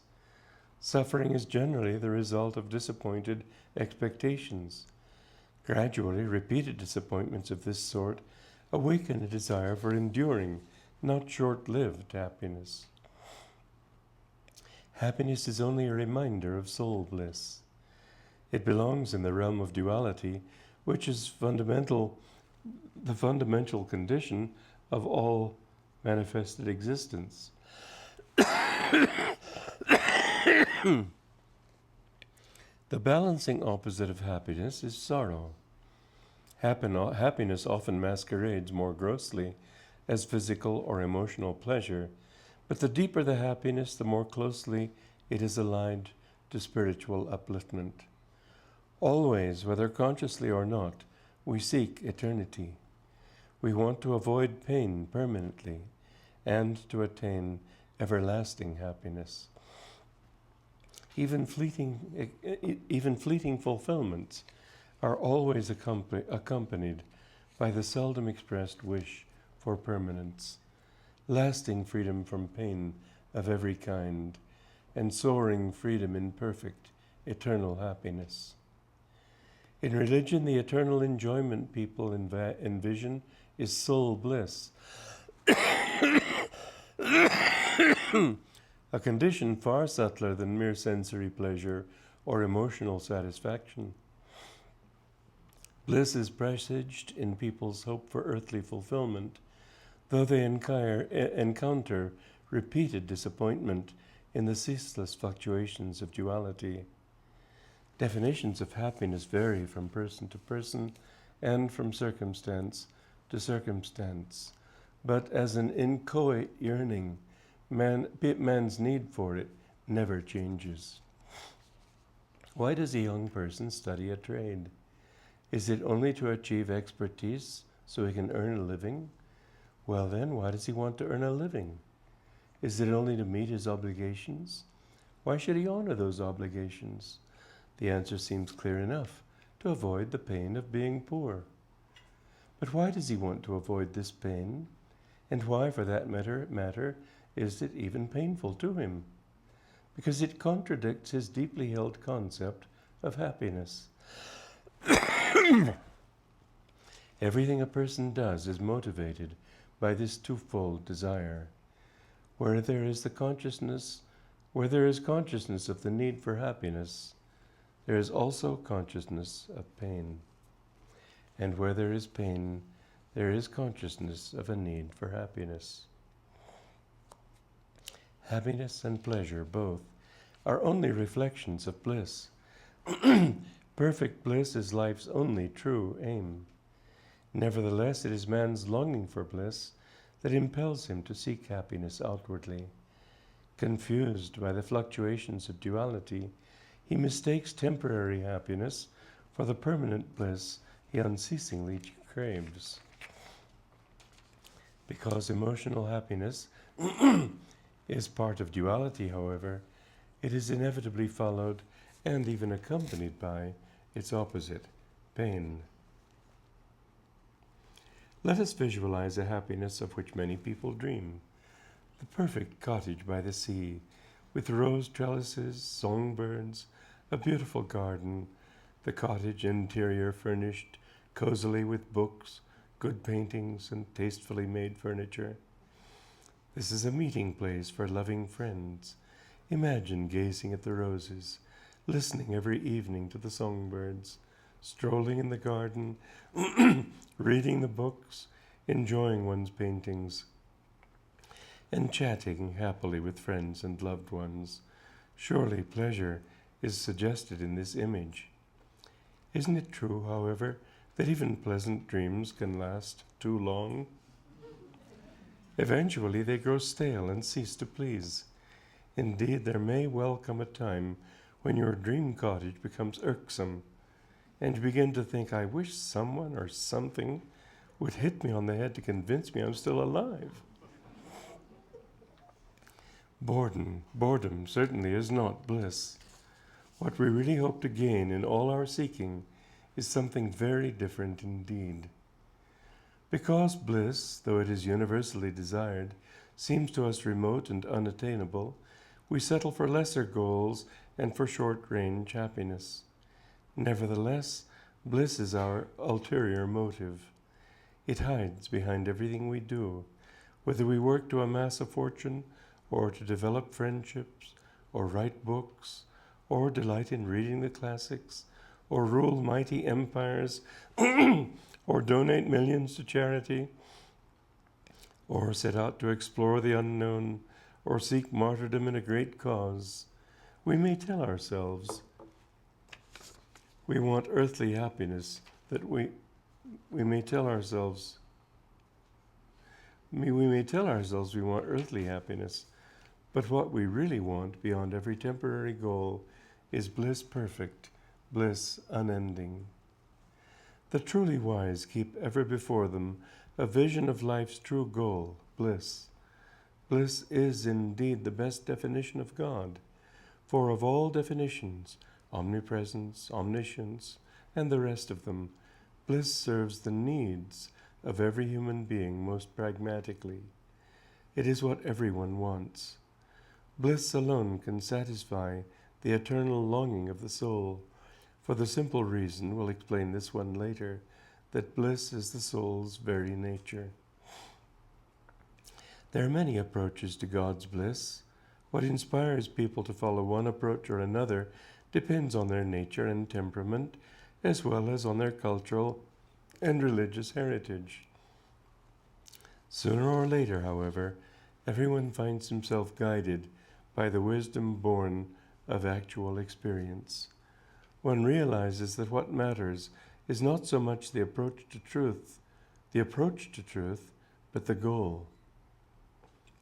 Suffering is generally the result of disappointed expectations. Gradually, repeated disappointments of this sort awaken a desire for enduring, not short-lived happiness. Happiness is only a reminder of soul bliss. It belongs in the realm of duality, which is the fundamental condition of all manifested existence. The balancing opposite of happiness is sorrow. Happiness often masquerades more grossly as physical or emotional pleasure, but the deeper the happiness, the more closely it is aligned to spiritual upliftment. Always, whether consciously or not, we seek eternity. We want to avoid pain permanently and to attain everlasting happiness. Even fleeting fulfillments are always accompanied by the seldom expressed wish for permanence, lasting freedom from pain of every kind, and soaring freedom in perfect, eternal happiness. In religion, the eternal enjoyment people envision is soul bliss, a condition far subtler than mere sensory pleasure or emotional satisfaction. Bliss is presaged in people's hope for earthly fulfillment, though they encounter repeated disappointment in the ceaseless fluctuations of duality. Definitions of happiness vary from person to person and from circumstance to circumstance, but as an inchoate yearning, man's need for it never changes. Why does a young person study a trade? Is it only to achieve expertise so he can earn a living? Well then, why does he want to earn a living? Is it only to meet his obligations? Why should he honor those obligations? The answer seems clear enough: to avoid the pain of being poor. But why does he want to avoid this pain? And why, for that matter, is it even painful to him? Because it contradicts his deeply held concept of happiness. Everything a person does is motivated by this twofold desire. Where there is consciousness of the need for happiness, there is also consciousness of pain. And where there is pain, there is consciousness of a need for happiness. Happiness and pleasure, both, are only reflections of bliss. Perfect bliss is life's only true aim. Nevertheless, it is man's longing for bliss that impels him to seek happiness outwardly. Confused by the fluctuations of duality, he mistakes temporary happiness for the permanent bliss he unceasingly craves. Because emotional happiness is part of duality, however, it is inevitably followed and even accompanied by its opposite, pain. Let us visualize a happiness of which many people dream: the perfect cottage by the sea, with rose trellises, songbirds, a beautiful garden, the cottage interior furnished cozily with books, good paintings, and tastefully made furniture. This is a meeting place for loving friends. Imagine gazing at the roses, listening every evening to the songbirds, strolling in the garden, reading the books, enjoying one's paintings, and chatting happily with friends and loved ones. Surely pleasure is suggested in this image. Isn't it true, however, that even pleasant dreams can last too long? Eventually they grow stale and cease to please. Indeed, there may well come a time when your dream cottage becomes irksome, and you begin to think, I wish someone or something would hit me on the head to convince me I'm still alive. Boredom certainly is not bliss. What we really hope to gain in all our seeking is something very different indeed. Because bliss, though it is universally desired, seems to us remote and unattainable, we settle for lesser goals and for short-range happiness. Nevertheless, bliss is our ulterior motive. It hides behind everything we do, whether we work to amass a fortune, or to develop friendships, or write books, or delight in reading the classics, or rule mighty empires, or donate millions to charity, or set out to explore the unknown, or seek martyrdom in a great cause. We may tell ourselves we want earthly happiness, we may tell ourselves we want earthly happiness, but what we really want beyond every temporary goal is bliss perfect, bliss unending. The truly wise keep ever before them a vision of life's true goal, bliss. Bliss is indeed the best definition of God, for of all definitions, omnipresence, omniscience, and the rest of them, bliss serves the needs of every human being most pragmatically. It is what everyone wants. Bliss alone can satisfy the eternal longing of the soul, for the simple reason, we'll explain this one later, that bliss is the soul's very nature. There are many approaches to God's bliss. What inspires people to follow one approach or another depends on their nature and temperament, as well as on their cultural and religious heritage. Sooner or later, however, everyone finds himself guided by the wisdom born of actual experience. One realizes that what matters is not so much the approach to truth, but the goal.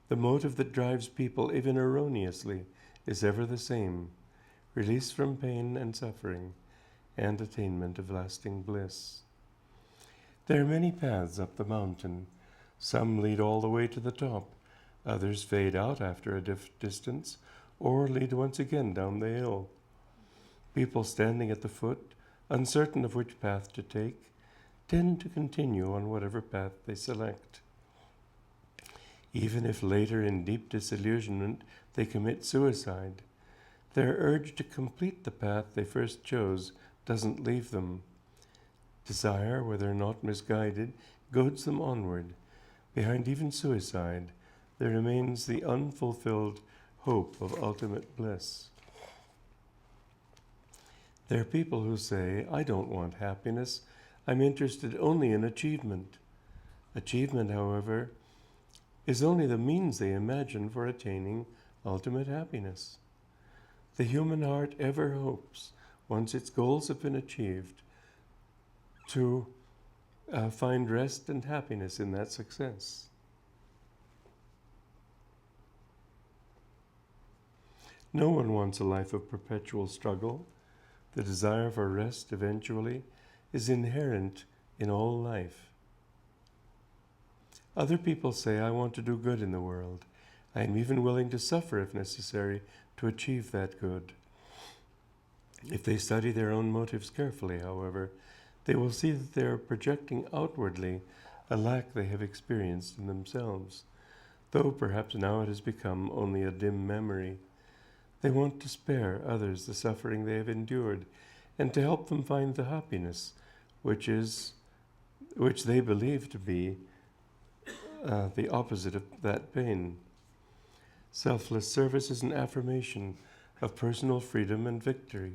The motive that drives people, even erroneously, is ever the same: release from pain and suffering, and attainment of lasting bliss. There are many paths up the mountain. Some lead all the way to the top. Others fade out after a distance, or lead once again down the hill. People standing at the foot, uncertain of which path to take, tend to continue on whatever path they select. Even if later in deep disillusionment they commit suicide, their urge to complete the path they first chose doesn't leave them. Desire, whether not misguided, goads them onward. Behind even suicide, there remains the unfulfilled hope of ultimate bliss. There are people who say, I don't want happiness, I'm interested only in achievement. Achievement, however, is only the means they imagine for attaining ultimate happiness. The human heart ever hopes, once its goals have been achieved, to find rest and happiness in that success. No one wants a life of perpetual struggle. The desire for rest eventually is inherent in all life. Other people say, I want to do good in the world. I am even willing to suffer if necessary to achieve that good. If they study their own motives carefully, however, they will see that they are projecting outwardly a lack they have experienced in themselves, though perhaps now it has become only a dim memory. They want to spare others the suffering they have endured, and to help them find the happiness which they believe to be the opposite of that pain. Selfless service is an affirmation of personal freedom and victory.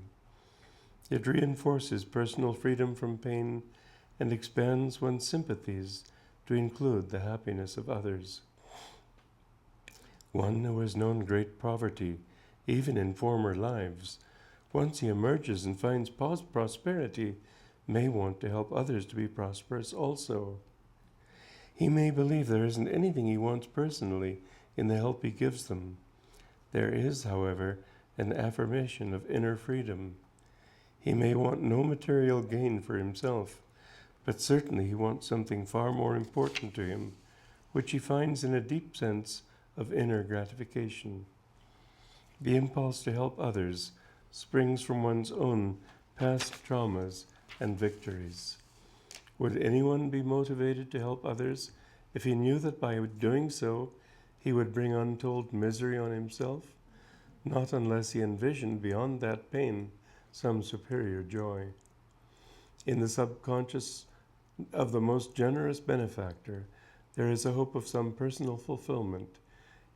It reinforces personal freedom from pain and expands one's sympathies to include the happiness of others. One who has known great poverty, even in former lives, once he emerges and finds prosperity, may want to help others to be prosperous also. He may believe there isn't anything he wants personally in the help he gives them. There is, however, an affirmation of inner freedom. He may want no material gain for himself, but certainly he wants something far more important to him, which he finds in a deep sense of inner gratification. The impulse to help others springs from one's own past traumas and victories. Would anyone be motivated to help others if he knew that by doing so he would bring untold misery on himself? Not unless he envisioned beyond that pain some superior joy. In the subconscious of the most generous benefactor, there is a hope of some personal fulfillment,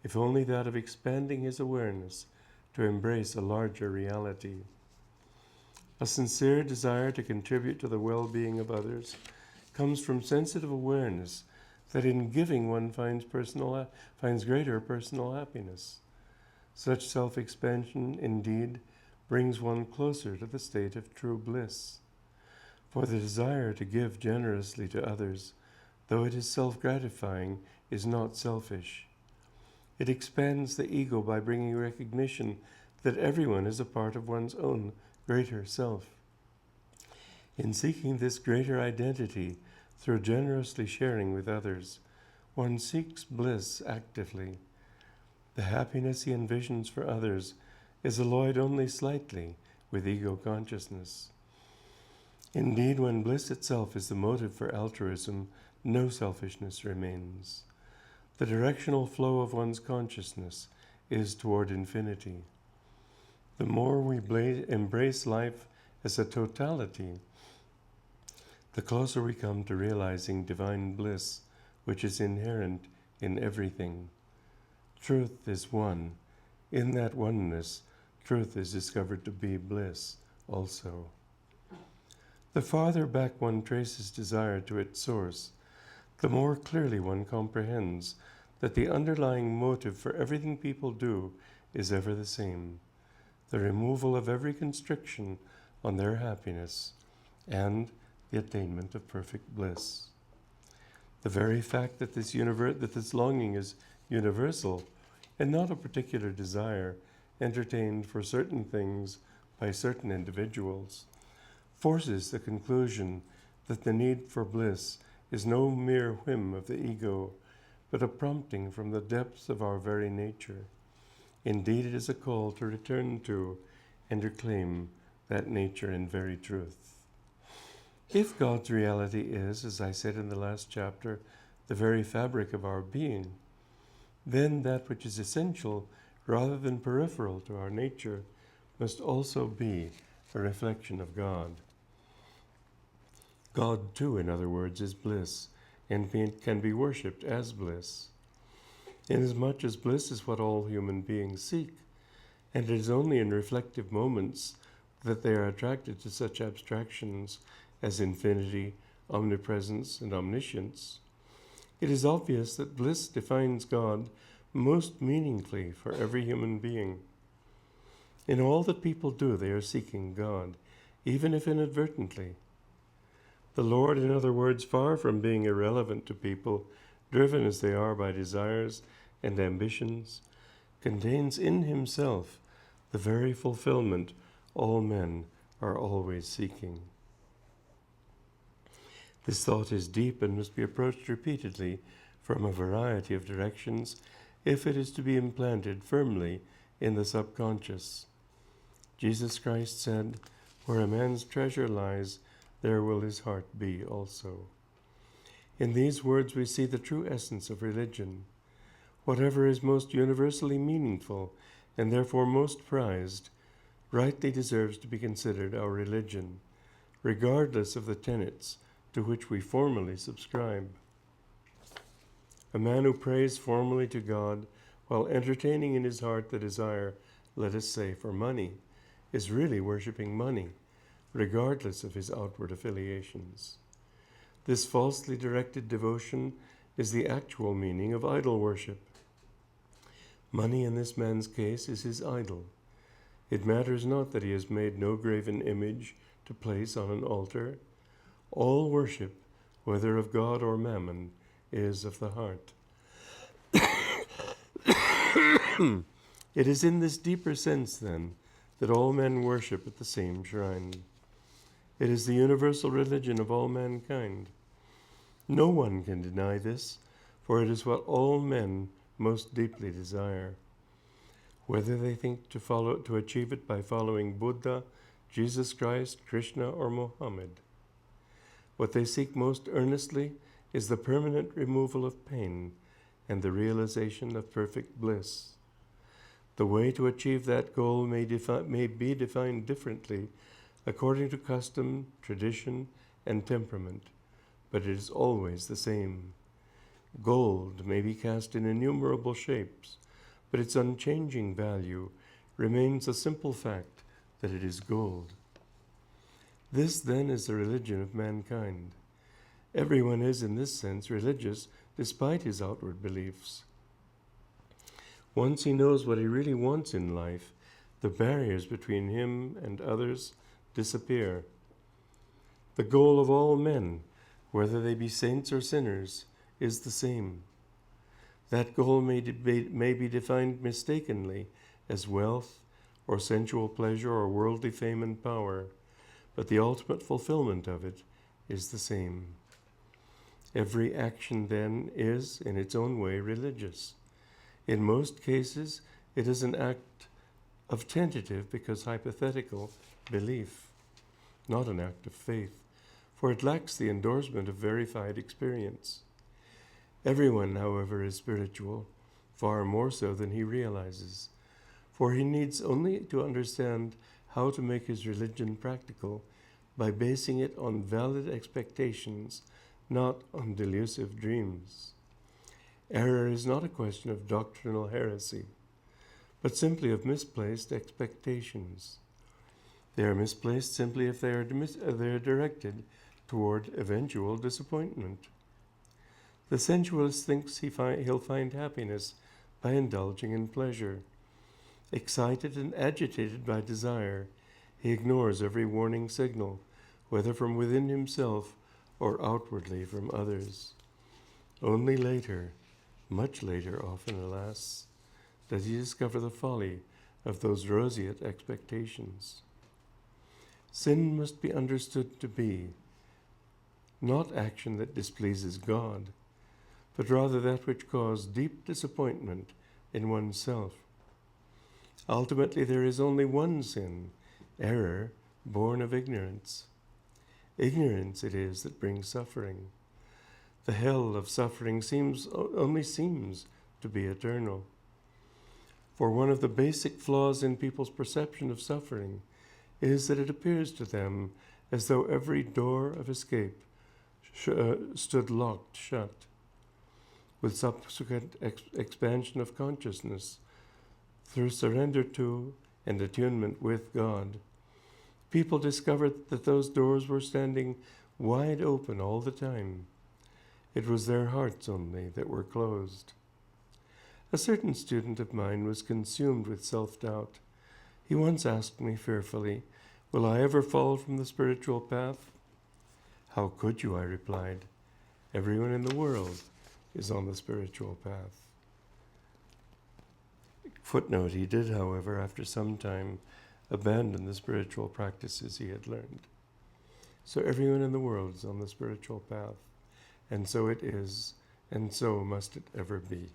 if only that of expanding his awareness to embrace a larger reality. A sincere desire to contribute to the well-being of others comes from sensitive awareness that in giving one finds greater personal happiness. Such self-expansion, indeed, brings one closer to the state of true bliss. For the desire to give generously to others, though it is self-gratifying, is not selfish. It expands the ego by bringing recognition that everyone is a part of one's own greater self. In seeking this greater identity through generously sharing with others, one seeks bliss actively. The happiness he envisions for others is alloyed only slightly with ego consciousness. Indeed, when bliss itself is the motive for altruism, no selfishness remains. The directional flow of one's consciousness is toward infinity. The more we embrace life as a totality, the closer we come to realizing divine bliss, which is inherent in everything. Truth is one. In that oneness, truth is discovered to be bliss also. The farther back one traces desire to its source, the more clearly one comprehends that the underlying motive for everything people do is ever the same: the removal of every constriction on their happiness and the attainment of perfect bliss. The very fact that this longing is universal and not a particular desire entertained for certain things by certain individuals forces the conclusion that the need for bliss is no mere whim of the ego, but a prompting from the depths of our very nature. Indeed, it is a call to return to and reclaim that nature in very truth. If God's reality is, as I said in the last chapter, the very fabric of our being, then that which is essential rather than peripheral to our nature must also be a reflection of God. God, too, in other words, is bliss and can be worshipped as bliss. Inasmuch as bliss is what all human beings seek, and it is only in reflective moments that they are attracted to such abstractions as infinity, omnipresence, and omniscience, it is obvious that bliss defines God most meaningfully for every human being. In all that people do, they are seeking God, even if inadvertently. The Lord, in other words, far from being irrelevant to people, driven as they are by desires and ambitions, contains in himself the very fulfillment all men are always seeking. This thought is deep and must be approached repeatedly from a variety of directions if it is to be implanted firmly in the subconscious. Jesus Christ said, "Where a man's treasure lies, there will his heart be also." In these words we see the true essence of religion. Whatever is most universally meaningful and therefore most prized rightly deserves to be considered our religion, regardless of the tenets to which we formally subscribe. A man who prays formally to God while entertaining in his heart the desire, let us say, for money, is really worshipping money, regardless of his outward affiliations. This falsely directed devotion is the actual meaning of idol worship. Money in this man's case is his idol. It matters not that he has made no graven image to place on an altar. All worship, whether of God or mammon, is of the heart. It is in this deeper sense, then, that all men worship at the same shrine. It is the universal religion of all mankind. No one can deny this, for it is what all men most deeply desire. Whether they think to achieve it by following Buddha, Jesus Christ, Krishna, or Mohammed. What they seek most earnestly is the permanent removal of pain and the realization of perfect bliss. The way to achieve that goal may be defined differently according to custom, tradition, and temperament, but it is always the same. Gold may be cast in innumerable shapes, but its unchanging value remains the simple fact that it is gold. This, then, is the religion of mankind. Everyone is, in this sense, religious despite his outward beliefs. Once he knows what he really wants in life, the barriers between him and others disappear. The goal of all men, whether they be saints or sinners, is the same. That goal may be defined mistakenly as wealth or sensual pleasure or worldly fame and power, but the ultimate fulfillment of it is the same. Every action, then, is, in its own way, religious. In most cases, it is an act of tentative, because hypothetical, belief, not an act of faith, for it lacks the endorsement of verified experience. Everyone, however, is spiritual, far more so than he realizes, for he needs only to understand how to make his religion practical by basing it on valid expectations, not on delusive dreams. Error is not a question of doctrinal heresy, but simply of misplaced expectations. They are misplaced simply if they are directed toward eventual disappointment. The sensualist thinks he'll find happiness by indulging in pleasure. Excited and agitated by desire, he ignores every warning signal, whether from within himself or outwardly from others. Only later, much later often, alas, does he discover the folly of those roseate expectations. Sin must be understood to be not action that displeases God, but rather that which caused deep disappointment in oneself. Ultimately, there is only one sin, error, born of ignorance. Ignorance it is that brings suffering. The hell of suffering only seems to be eternal. For one of the basic flaws in people's perception of suffering is that it appears to them as though every door of escape stood locked shut. With subsequent expansion of consciousness, through surrender to and attunement with God, people discovered that those doors were standing wide open all the time. It was their hearts only that were closed. A certain student of mine was consumed with self-doubt. He once asked me fearfully, "Will I ever fall from the spiritual path?" "How could you?" I replied. "Everyone in the world is on the spiritual path." Footnote, he did, however, after some time, abandon the spiritual practices he had learned. So everyone in the world is on the spiritual path, and so it is, and so must it ever be.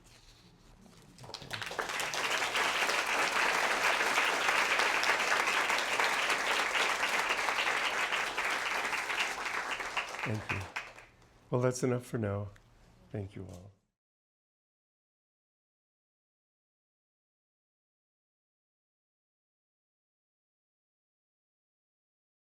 Thank you. Well, that's enough for now. Thank you all.